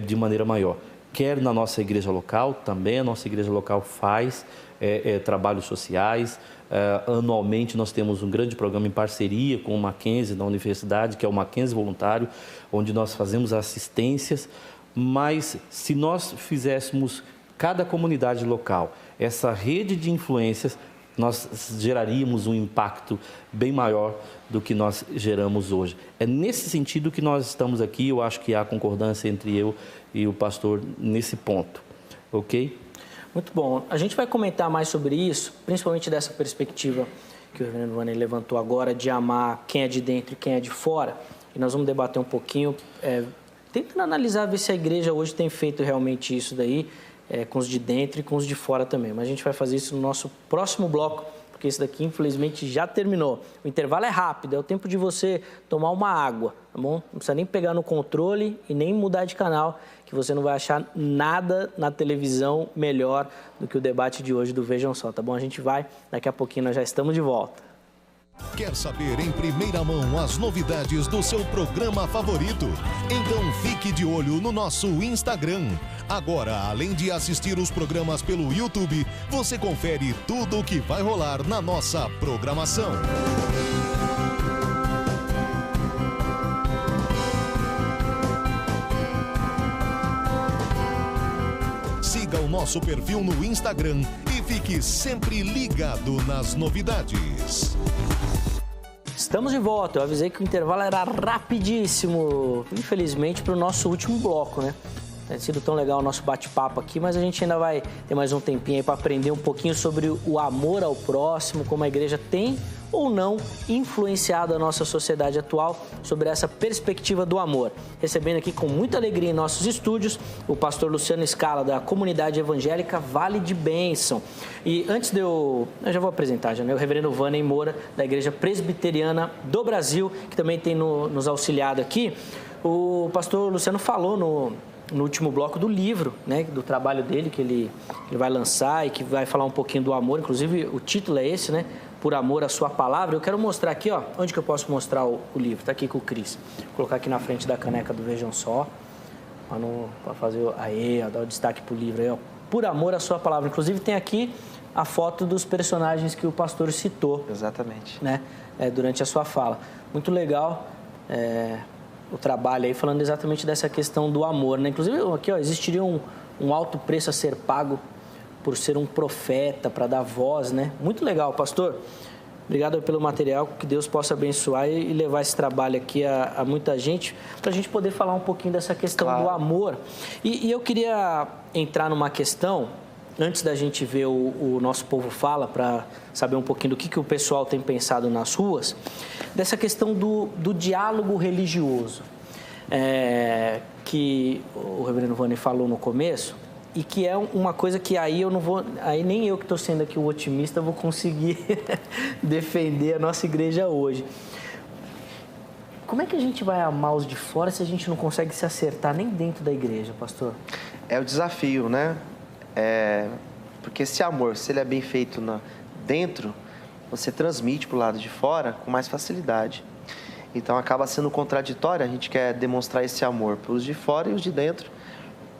de maneira maior. Quer na nossa igreja local, também a nossa igreja local faz trabalhos sociais. Anualmente nós temos um grande programa em parceria com o Mackenzie na universidade, que é o Mackenzie Voluntário, onde nós fazemos assistências. Mas se nós fizéssemos cada comunidade local essa rede de influências, nós geraríamos um impacto bem maior do que nós geramos hoje. É nesse sentido que nós estamos aqui. Eu acho que há concordância entre eu e o pastor nesse ponto, ok? Muito bom. A gente vai comentar mais sobre isso, principalmente dessa perspectiva que o reverendo Vanney levantou agora, de amar quem é de dentro e quem é de fora. E nós vamos debater um pouquinho, tentando analisar, ver se a igreja hoje tem feito realmente isso daí, com os de dentro e com os de fora também. Mas a gente vai fazer isso no nosso próximo bloco, porque esse daqui, infelizmente, já terminou. O intervalo é rápido, é o tempo de você tomar uma água, tá bom? Não precisa nem pegar no controle e nem mudar de canal, que você não vai achar nada na televisão melhor do que o debate de hoje do Vejam Só, tá bom? A gente vai, daqui a pouquinho nós já estamos de volta. Quer saber em primeira mão as novidades do seu programa favorito? Então fique de olho no nosso Instagram. Agora, além de assistir os programas pelo YouTube, você confere tudo o que vai rolar na nossa programação. Siga o nosso perfil no Instagram e fique sempre ligado nas novidades. Estamos de volta. Eu avisei que o intervalo era rapidíssimo, infelizmente, para o nosso último bloco, né? Tem sido tão legal o nosso bate-papo aqui, mas a gente ainda vai ter mais um tempinho aí para aprender um pouquinho sobre o amor ao próximo, como a igreja tem ou não influenciado a nossa sociedade atual sobre essa perspectiva do amor. Recebendo aqui com muita alegria em nossos estúdios o pastor Luciano Scala, da comunidade evangélica Vale de Bênção. E antes de eu já vou apresentar, já, né? O reverendo Vanney Moura, da Igreja Presbiteriana do Brasil, que também tem nos auxiliado aqui. O pastor Luciano falou no último bloco do livro, né, do trabalho dele, que ele vai lançar e que vai falar um pouquinho do amor. Inclusive, o título é esse, né? Por amor à sua palavra. Eu quero mostrar aqui, ó, onde que eu posso mostrar o livro. Está aqui com o Cris. Vou colocar aqui na frente da caneca do Vejam Só, para fazer, dar o destaque pro livro aí, ó. Por amor à sua palavra. Inclusive, tem aqui a foto dos personagens que o pastor citou. Exatamente. Né, durante a sua fala. Muito legal. O trabalho aí, falando exatamente dessa questão do amor, né? Inclusive, aqui, ó, existiria um alto preço a ser pago por ser um profeta, para dar voz, né? Muito legal, pastor. Obrigado pelo material, que Deus possa abençoar e levar esse trabalho aqui a muita gente, para a gente poder falar um pouquinho dessa questão do amor. E eu queria entrar numa questão, antes da gente ver o Nosso Povo Fala, para saber um pouquinho do que o pessoal tem pensado nas ruas, dessa questão do diálogo religioso, que o reverendo Vanney falou no começo, e que é uma coisa que aí nem eu que estou sendo aqui o otimista vou conseguir defender a nossa igreja hoje. como é que a gente vai amar os de fora se a gente não consegue se acertar nem dentro da igreja, pastor? É o desafio, né? Porque esse amor, se ele é bem feito dentro, você transmite para o lado de fora com mais facilidade. Então acaba sendo contraditório, a gente quer demonstrar esse amor para os de fora e os de dentro.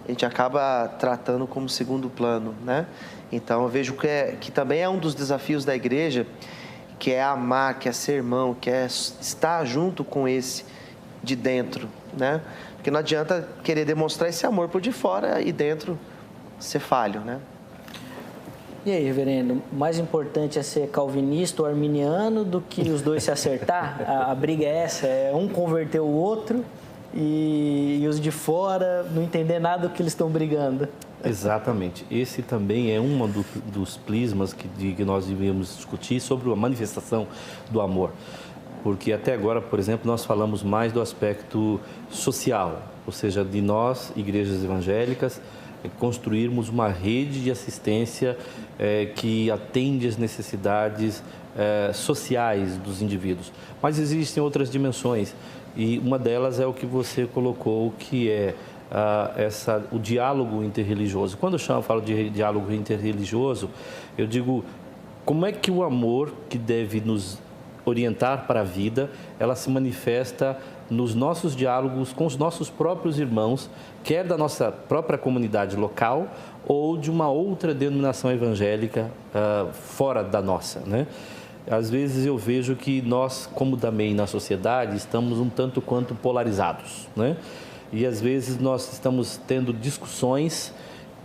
A gente acaba tratando como segundo plano, né? Então eu vejo que também é um dos desafios da igreja, que é amar, que é ser irmão, que é estar junto com esse de dentro, né? Porque não adianta querer demonstrar esse amor por de fora e dentro ser falho, né? E aí, reverendo, mais importante é ser calvinista ou arminiano do que os dois se acertar? A briga é essa, é um converter o outro e os de fora não entender nada do que eles estão brigando. Exatamente. Esse também é um dos prismas que nós devemos discutir sobre a manifestação do amor. Porque até agora, por exemplo, nós falamos mais do aspecto social, ou seja, de nós, igrejas evangélicas, construirmos uma rede de assistência que atende às necessidades sociais dos indivíduos. Mas existem outras dimensões e uma delas é o que você colocou, que é o diálogo interreligioso. Quando eu falo de diálogo interreligioso, eu digo como é que o amor que deve nos orientar para a vida, ela se manifesta nos nossos diálogos com os nossos próprios irmãos, quer da nossa própria comunidade local ou de uma outra denominação evangélica fora da nossa, né? Às vezes eu vejo que nós, como também na sociedade, estamos um tanto quanto polarizados, né? E às vezes nós estamos tendo discussões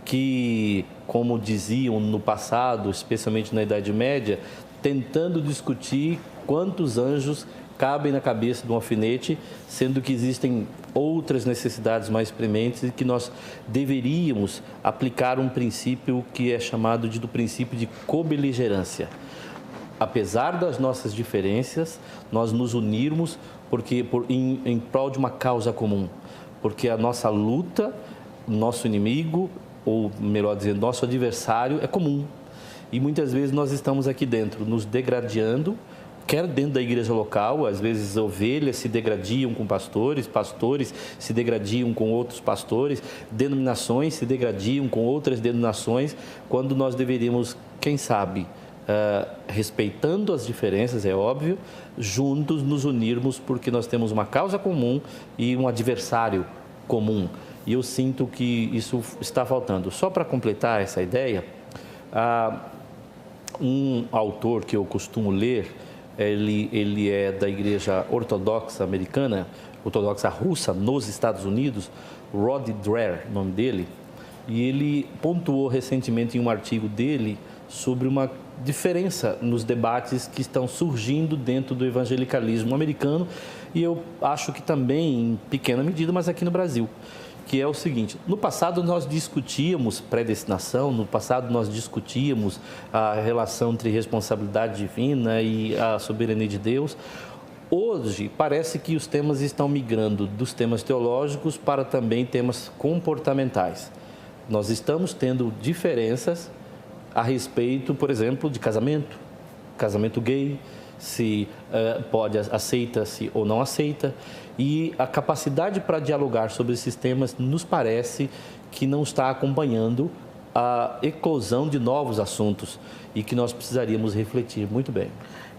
que, como diziam no passado, especialmente na Idade Média, tentando discutir quantos anjos cabem na cabeça de um alfinete, sendo que existem outras necessidades mais prementes e que nós deveríamos aplicar um princípio que é chamado do princípio de cobeligerância. Apesar das nossas diferenças, nós nos unirmos em prol de uma causa comum, porque a nossa luta, nosso inimigo, ou melhor dizendo, nosso adversário é comum. E muitas vezes nós estamos aqui dentro nos degradando, quer dentro da igreja local, às vezes ovelhas se degradiam com pastores, pastores se degradiam com outros pastores, denominações se degradiam com outras denominações, quando nós deveríamos, quem sabe, respeitando as diferenças, é óbvio, juntos nos unirmos, porque nós temos uma causa comum e um adversário comum. E eu sinto que isso está faltando. Só para completar essa ideia, um autor que eu costumo ler, ele é da igreja ortodoxa americana, ortodoxa russa, nos Estados Unidos, Rod Dreher, o nome dele, e ele pontuou recentemente em um artigo dele sobre uma diferença nos debates que estão surgindo dentro do evangelicalismo americano, e eu acho que também em pequena medida, mas aqui no Brasil, que é o seguinte: no passado nós discutíamos predestinação, no passado nós discutíamos a relação entre responsabilidade divina e a soberania de Deus. Hoje parece que os temas estão migrando dos temas teológicos para também temas comportamentais. Nós estamos tendo diferenças a respeito, por exemplo, de casamento gay, se aceita-se ou não aceita, e a capacidade para dialogar sobre esses temas nos parece que não está acompanhando a eclosão de novos assuntos e que nós precisaríamos refletir muito bem.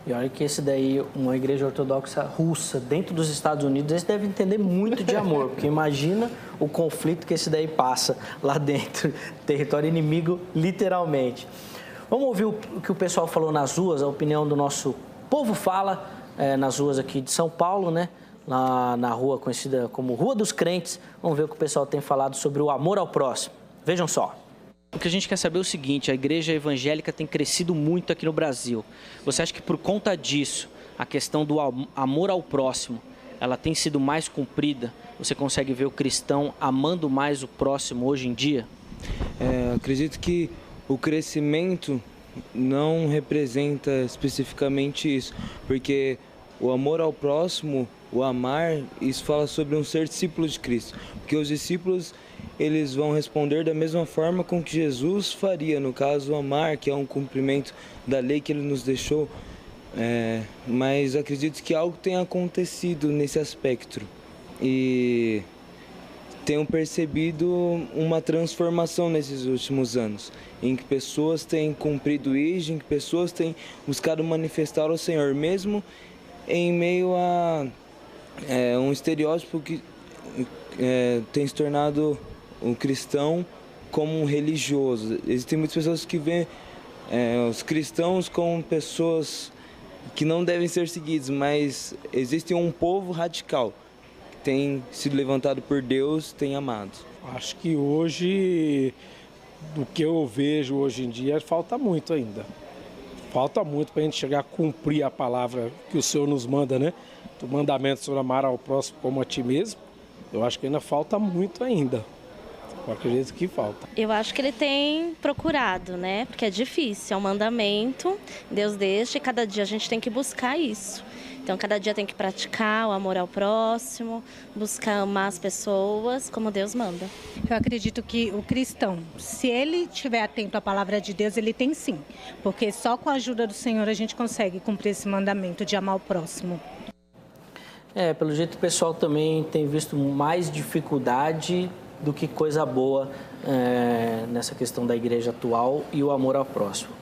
E olha que esse daí, uma igreja ortodoxa russa dentro dos Estados Unidos, eles devem entender muito de amor, porque imagina o conflito que esse daí passa lá dentro, território inimigo, literalmente. Vamos ouvir o que o pessoal falou nas ruas, a opinião do nosso povo fala nas ruas aqui de São Paulo, né? Lá na rua conhecida como Rua dos Crentes. Vamos ver o que o pessoal tem falado sobre o amor ao próximo. Vejam só. O que a gente quer saber é o seguinte: a igreja evangélica tem crescido muito aqui no Brasil. Você acha que por conta disso, a questão do amor ao próximo, ela tem sido mais cumprida? Você consegue ver o cristão amando mais o próximo hoje em dia? Acredito que o crescimento não representa especificamente isso, porque o amor ao próximo, o amar, isso fala sobre um ser discípulo de Cristo, porque os discípulos, eles vão responder da mesma forma com que Jesus faria, no caso, o amar, que é um cumprimento da lei que ele nos deixou. Mas acredito que algo tenha acontecido nesse aspecto e tenho percebido uma transformação nesses últimos anos, em que pessoas têm cumprido isso, em que pessoas têm buscado manifestar o Senhor, mesmo em meio a um estereótipo que tem se tornado um cristão como um religioso. Existem muitas pessoas que veem os cristãos como pessoas que não devem ser seguidos, mas existe um povo radical que tem sido levantado por Deus, tem amado. Acho que hoje, do que eu vejo hoje em dia, falta muito ainda. Falta muito para a gente chegar a cumprir a palavra que o Senhor nos manda, né? Do mandamento sobre amar ao próximo como a ti mesmo. Eu acho que ainda falta muito ainda. Eu acredito que falta. Eu acho que ele tem procurado, né? Porque é difícil, é um mandamento, Deus deixa e cada dia a gente tem que buscar isso. Então, cada dia tem que praticar o amor ao próximo, buscar amar as pessoas como Deus manda. Eu acredito que o cristão, se ele estiver atento à palavra de Deus, ele tem sim. Porque só com a ajuda do Senhor a gente consegue cumprir esse mandamento de amar o próximo. Pelo jeito o pessoal também tem visto mais dificuldade do que coisa boa nessa questão da igreja atual e o amor ao próximo.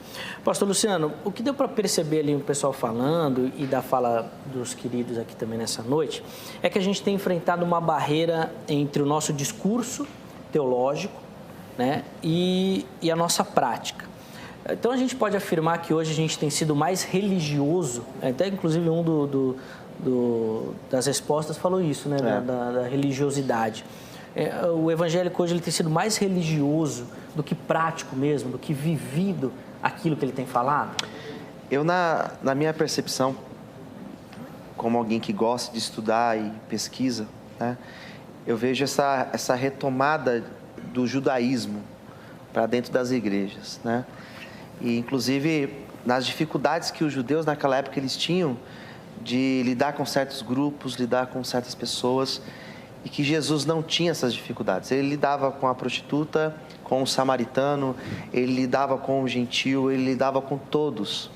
Pastor Luciano, o que deu para perceber ali o pessoal falando e da fala dos queridos aqui também nessa noite, é que a gente tem enfrentado uma barreira entre o nosso discurso teológico, né, e a nossa prática. Então a gente pode afirmar que hoje a gente tem sido mais religioso, até inclusive das respostas falou isso, né, da religiosidade. O evangélico hoje ele tem sido mais religioso do que prático mesmo, do que vivido aquilo que ele tem falado? Eu, na minha percepção, como alguém que gosta de estudar e pesquisa, né, eu vejo essa retomada do judaísmo para dentro das igrejas, né? E, inclusive, nas dificuldades que os judeus naquela época eles tinham de lidar com certos grupos, lidar com certas pessoas, e que Jesus não tinha essas dificuldades. Ele lidava com a prostituta, com o samaritano, ele lidava com o gentil, ele lidava com todos.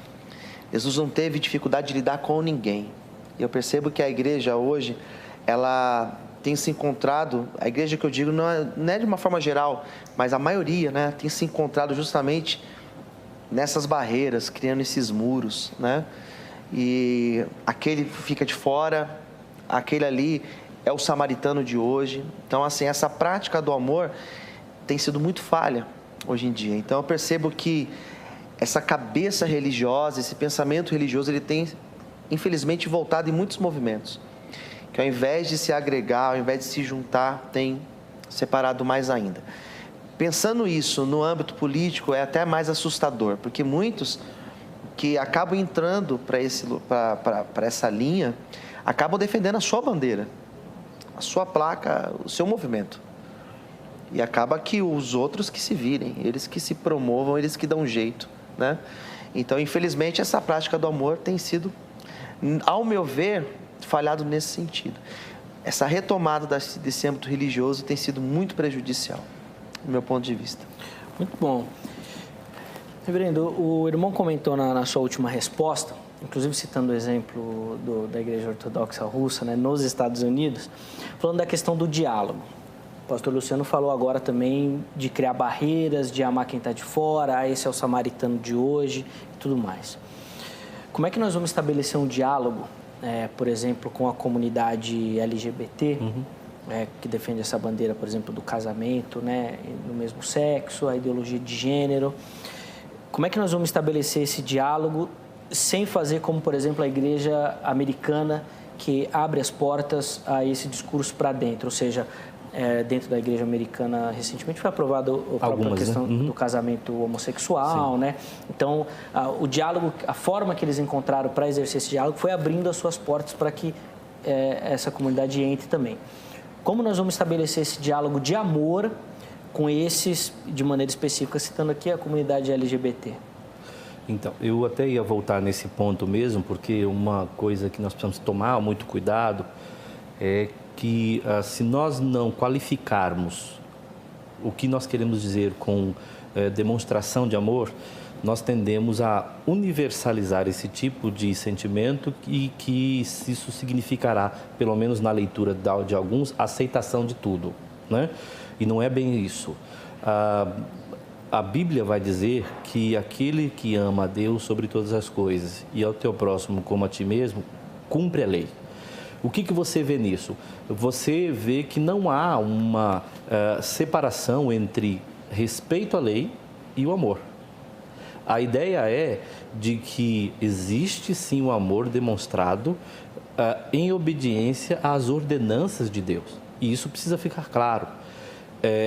Jesus não teve dificuldade de lidar com ninguém. E eu percebo que a igreja hoje, ela tem se encontrado, a igreja que eu digo não é de uma forma geral, mas a maioria, né, tem se encontrado justamente nessas barreiras, criando esses muros, né? E aquele fica de fora, aquele ali é o samaritano de hoje. Então, assim, essa prática do amor tem sido muito falha hoje em dia. Então, eu percebo que essa cabeça religiosa, esse pensamento religioso, ele tem, infelizmente, voltado em muitos movimentos. Que ao invés de se agregar, ao invés de se juntar, tem separado mais ainda. Pensando isso no âmbito político, é até mais assustador, porque muitos que acabam entrando para essa linha, acabam defendendo a sua bandeira, a sua placa, o seu movimento. E acaba que os outros que se virem, eles que se promovam, eles que dão jeito, né? Então, infelizmente, essa prática do amor tem sido, ao meu ver, falhado nesse sentido. Essa retomada desse âmbito religioso tem sido muito prejudicial, do meu ponto de vista. Muito bom. Reverendo, o irmão comentou na sua última resposta, inclusive citando o exemplo da Igreja Ortodoxa Russa, né, nos Estados Unidos, falando da questão do diálogo. O pastor Luciano falou agora também de criar barreiras, de amar quem está de fora, esse é o samaritano de hoje e tudo mais. Como é que nós vamos estabelecer um diálogo, por exemplo, com a comunidade LGBT, que defende essa bandeira, por exemplo, do casamento, né, no mesmo sexo, a ideologia de gênero? Como é que nós vamos estabelecer esse diálogo sem fazer como, por exemplo, a igreja americana, que abre as portas a esse discurso para dentro? Ou seja, dentro da igreja americana, recentemente foi aprovada a própria questão do casamento homossexual, né? Então, o diálogo, a forma que eles encontraram para exercer esse diálogo foi abrindo as suas portas para que essa comunidade entre também. Como nós vamos estabelecer esse diálogo de amor com esses, de maneira específica, citando aqui a comunidade LGBT? Então, eu até ia voltar nesse ponto mesmo, porque uma coisa que nós precisamos tomar muito cuidado é que se nós não qualificarmos o que nós queremos dizer com demonstração de amor, nós tendemos a universalizar esse tipo de sentimento e que isso significará, pelo menos na leitura de alguns, aceitação de tudo, né? E não é bem isso. A Bíblia vai dizer que aquele que ama a Deus sobre todas as coisas e ao teu próximo como a ti mesmo, cumpre a lei. O que você vê nisso? Você vê que não há uma separação entre respeito à lei e o amor. A ideia é de que existe sim o amor demonstrado em obediência às ordenanças de Deus. E isso precisa ficar claro.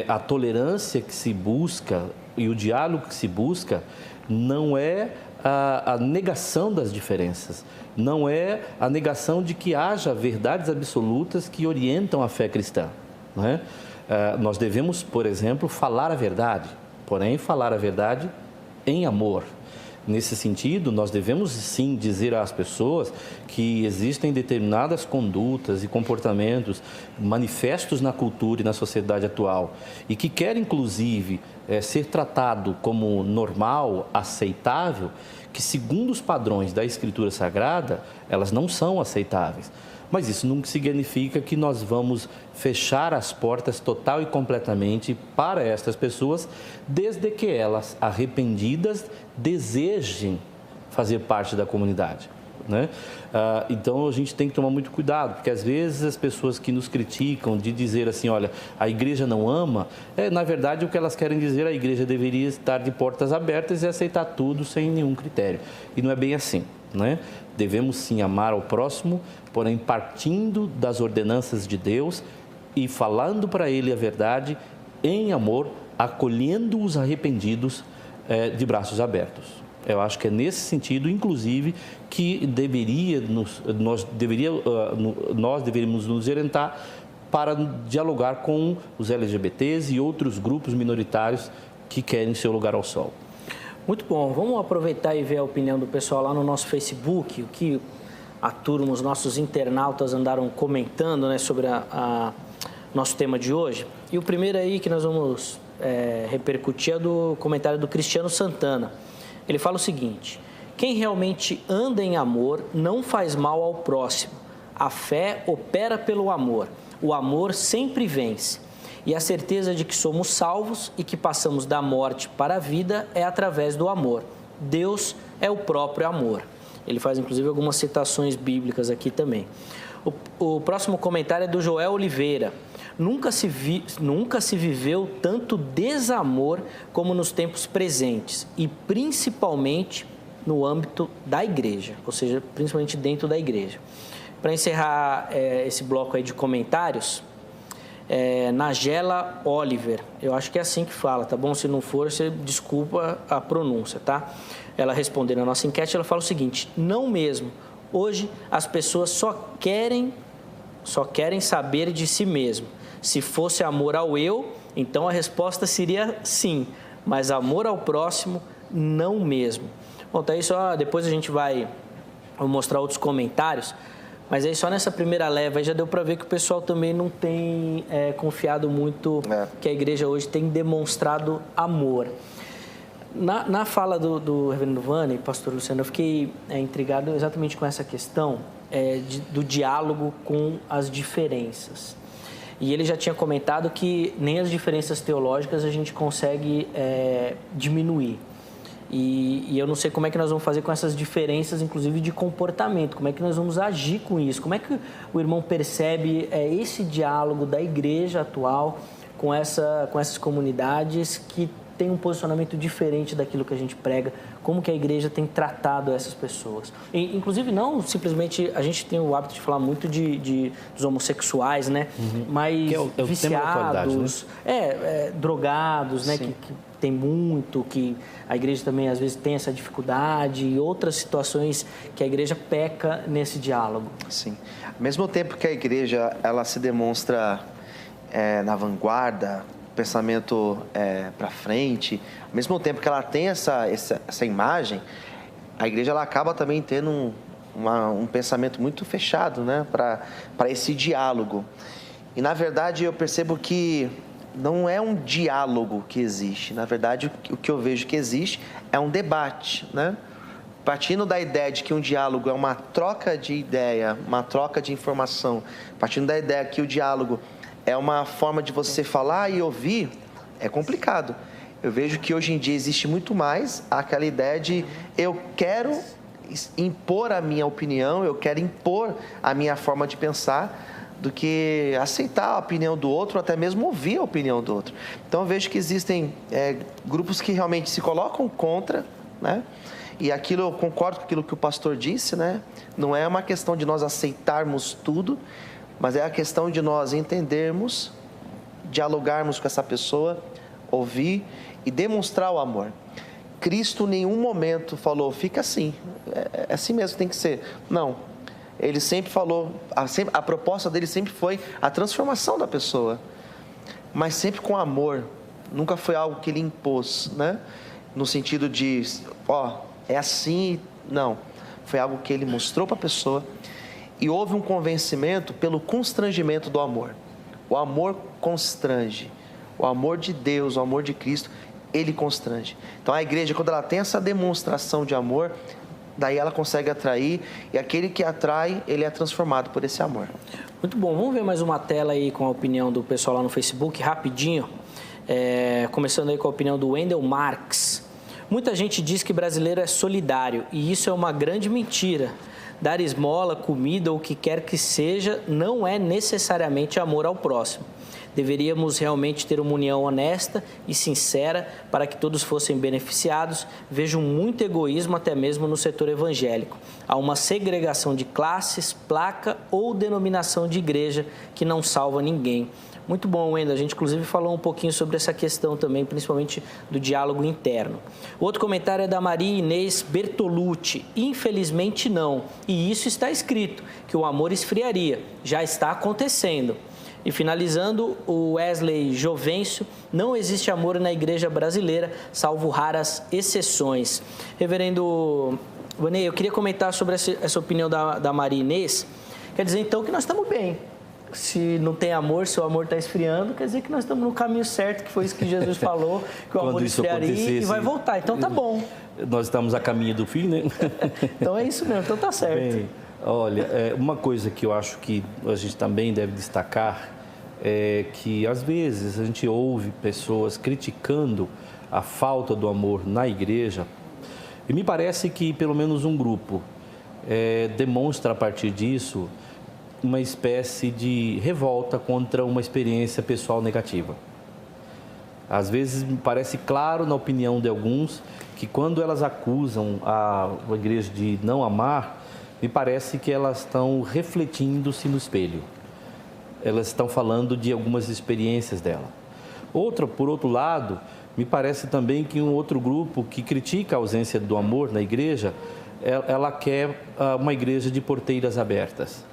A tolerância que se busca e o diálogo que se busca não é a negação das diferenças, não é a negação de que haja verdades absolutas que orientam a fé cristã, não é? Nós devemos, por exemplo, falar a verdade, porém falar a verdade em amor. Nesse sentido, nós devemos sim dizer às pessoas que existem determinadas condutas e comportamentos manifestos na cultura e na sociedade atual e que quer, inclusive, ser tratado como normal, aceitável, que segundo os padrões da Escritura Sagrada, elas não são aceitáveis. Mas isso não significa que nós vamos fechar as portas total e completamente para estas pessoas, desde que elas, arrependidas, desejem fazer parte da comunidade, né? Então, a gente tem que tomar muito cuidado, porque às vezes as pessoas que nos criticam de dizer assim, olha, a igreja não ama, na verdade o que elas querem dizer, a igreja deveria estar de portas abertas e aceitar tudo sem nenhum critério. E não é bem assim, né? Devemos sim amar ao próximo, porém partindo das ordenanças de Deus e falando para ele a verdade em amor, acolhendo os arrependidos de braços abertos. Eu acho que é nesse sentido, inclusive, que nós deveríamos nos orientar para dialogar com os LGBTs e outros grupos minoritários que querem seu lugar ao sol. Muito bom. Vamos aproveitar e ver a opinião do pessoal lá no nosso Facebook, o que a turma, os nossos internautas andaram comentando, né, sobre nosso tema de hoje. E o primeiro aí que nós vamos repercutir é do comentário do Cristiano Santana. Ele fala o seguinte: quem realmente anda em amor não faz mal ao próximo. A fé opera pelo amor. O amor sempre vence. E a certeza de que somos salvos e que passamos da morte para a vida é através do amor. Deus é o próprio amor. Ele faz, inclusive, algumas citações bíblicas aqui também. O próximo comentário é do Joel Oliveira. Nunca se viveu tanto desamor como nos tempos presentes e principalmente no âmbito da igreja, ou seja, principalmente dentro da igreja. Para encerrar esse bloco aí de comentários, Nagela Oliver, eu acho que é assim que fala, tá bom? Se não for, você desculpa a pronúncia, tá? Ela respondendo a nossa enquete, ela fala o seguinte: não mesmo. Hoje as pessoas só querem saber de si mesmo. Se fosse amor ao eu, então a resposta seria sim, mas amor ao próximo, não mesmo. Bom, tá aí só, depois a gente vai mostrar outros comentários, mas aí só nessa primeira leva aí já deu para ver que o pessoal também não tem confiado muito que a igreja hoje tem demonstrado amor. Na fala do reverendo Vani, pastor Luciano, eu fiquei intrigado exatamente com essa questão do diálogo com as diferenças. E ele já tinha comentado que nem as diferenças teológicas a gente consegue diminuir. E eu não sei como é que nós vamos fazer com essas diferenças, inclusive de comportamento, como é que nós vamos agir com isso, como é que o irmão percebe esse diálogo da igreja atual com essas comunidades que tem um posicionamento diferente daquilo que a gente prega, como que a igreja tem tratado essas pessoas. E, inclusive, não simplesmente, a gente tem o hábito de falar muito dos homossexuais, né? Uhum. Mas viciados, drogados, né? Que tem muito, que a igreja também às vezes tem essa dificuldade e outras situações que a igreja peca nesse diálogo. Sim. Ao mesmo tempo que a igreja ela se demonstra na vanguarda, pensamento para frente, ao mesmo tempo que ela tem essa imagem, a igreja ela acaba também tendo um pensamento muito fechado, né, para esse diálogo. E na verdade eu percebo que não é um diálogo que existe. Na verdade, o que eu vejo que existe é um debate, né? Partindo da ideia de que um diálogo é uma troca de ideia, uma troca de informação, partindo da ideia que o diálogo é uma forma de você falar e ouvir, é complicado. Eu vejo que hoje em dia existe muito mais aquela ideia de eu quero impor a minha opinião, eu quero impor a minha forma de pensar, do que aceitar a opinião do outro, até mesmo ouvir a opinião do outro. Então eu vejo que existem grupos que realmente se colocam contra, né? E aquilo, eu concordo com aquilo que o pastor disse, né? Não é uma questão de nós aceitarmos tudo, mas é a questão de nós entendermos, dialogarmos com essa pessoa, ouvir e demonstrar o amor. Cristo em nenhum momento falou, fica assim, é assim mesmo que tem que ser. Não, ele sempre falou, a proposta dele sempre foi a transformação da pessoa, mas sempre com amor, nunca foi algo que ele impôs, né? No sentido de, é assim, não. Foi algo que ele mostrou para a pessoa e houve um convencimento pelo constrangimento do amor. O amor constrange. O amor de Deus, o amor de Cristo, ele constrange. Então a igreja, quando ela tem essa demonstração de amor, daí ela consegue atrair e aquele que atrai, ele é transformado por esse amor. Muito bom. Vamos ver mais uma tela aí com a opinião do pessoal lá no Facebook, rapidinho. Começando aí com a opinião do Wendel Marx. Muita gente diz que brasileiro é solidário e isso é uma grande mentira. Dar esmola, comida ou o que quer que seja não é necessariamente amor ao próximo. Deveríamos realmente ter uma união honesta e sincera para que todos fossem beneficiados. Vejo muito egoísmo até mesmo no setor evangélico. Há uma segregação de classes, placa ou denominação de igreja que não salva ninguém. Muito bom, Wendel. A gente, inclusive, falou um pouquinho sobre essa questão também, principalmente do diálogo interno. Outro comentário é da Maria Inês Bertolucci. Infelizmente, não. E isso está escrito, que o amor esfriaria. Já está acontecendo. E finalizando, o Wesley Jovencio, não existe amor na igreja brasileira, salvo raras exceções. Reverendo Vanei, eu queria comentar sobre essa opinião da Maria Inês. Quer dizer, então, que nós estamos bem. Se não tem amor, se o amor está esfriando, quer dizer que nós estamos no caminho certo, que foi isso que Jesus falou, que o amor esfriaria e vai voltar. Então tá bom. Nós estamos a caminho do fim, né? Então é isso mesmo, então tá certo. Bem, olha, uma coisa que eu acho que a gente também deve destacar é que às vezes a gente ouve pessoas criticando a falta do amor na igreja e me parece que pelo menos um grupo demonstra a partir disso uma espécie de revolta contra uma experiência pessoal negativa. Às vezes me parece claro na opinião de alguns que quando elas acusam a igreja de não amar, me parece que elas estão refletindo-se no espelho. Elas estão falando de algumas experiências dela. Por outro lado, me parece também que um outro grupo que critica a ausência do amor na igreja, ela quer uma igreja de porteiras abertas.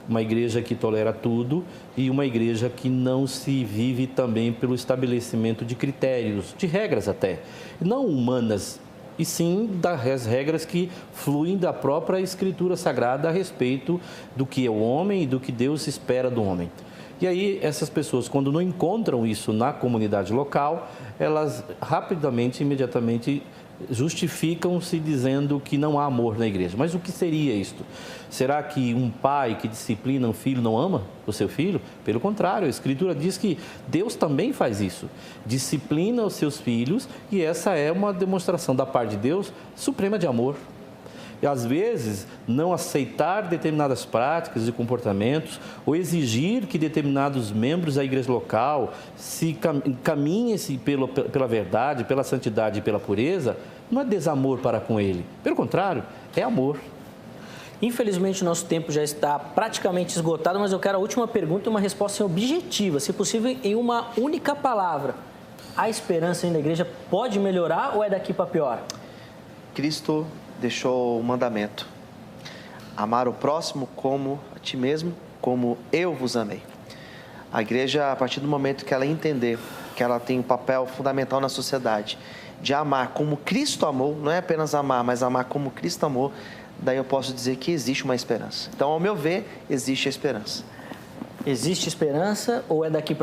Uma igreja que tolera tudo e uma igreja que não se vive também pelo estabelecimento de critérios, de regras até, não humanas, e sim das regras que fluem da própria Escritura Sagrada a respeito do que é o homem e do que Deus espera do homem. E aí essas pessoas, quando não encontram isso na comunidade local, elas rapidamente, imediatamente justificam-se dizendo que não há amor na igreja. Mas o que seria isto? Será que um pai que disciplina um filho não ama o seu filho? Pelo contrário, a Escritura diz que Deus também faz isso. Disciplina os seus filhos e essa é uma demonstração da parte de Deus suprema de amor. E às vezes não aceitar determinadas práticas e comportamentos ou exigir que determinados membros da igreja local se caminhem-se pela verdade, pela santidade e pela pureza, não é desamor para com ele. Pelo contrário, é amor. Infelizmente, nosso tempo já está praticamente esgotado, mas eu quero a última pergunta e uma resposta objetiva, se possível em uma única palavra. A esperança na igreja pode melhorar ou é daqui para pior? Cristo deixou o mandamento: amar o próximo como a ti mesmo, como eu vos amei. A igreja, a partir do momento que ela entender que ela tem um papel fundamental na sociedade, de amar como Cristo amou, não é apenas amar, mas amar como Cristo amou, daí eu posso dizer que existe uma esperança. Então, ao meu ver, existe a esperança. Existe esperança ou é daqui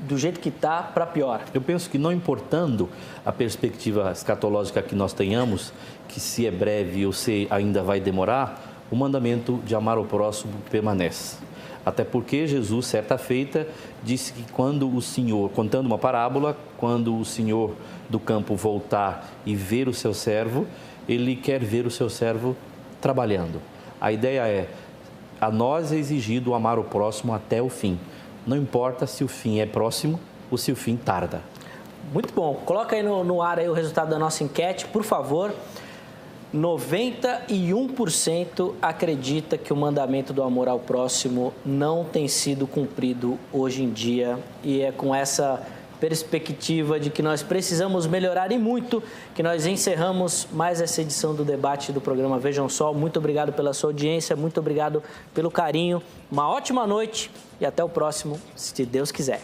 do jeito que está para pior? Eu penso que não importando a perspectiva escatológica que nós tenhamos, que se é breve ou se ainda vai demorar, o mandamento de amar o próximo permanece. Até porque Jesus, certa feita, disse que quando o Senhor, contando uma parábola, quando o Senhor do campo voltar e ver o seu servo, ele quer ver o seu servo trabalhando. A ideia é, a nós é exigido amar o próximo até o fim. Não importa se o fim é próximo ou se o fim tarda. Muito bom. Coloca aí no ar aí o resultado da nossa enquete, por favor. 91% acredita que o mandamento do amor ao próximo não tem sido cumprido hoje em dia. E é com essa perspectiva de que nós precisamos melhorar e muito que nós encerramos mais essa edição do debate do programa Vejam Só. Muito obrigado pela sua audiência, muito obrigado pelo carinho. Uma ótima noite e até o próximo, se Deus quiser.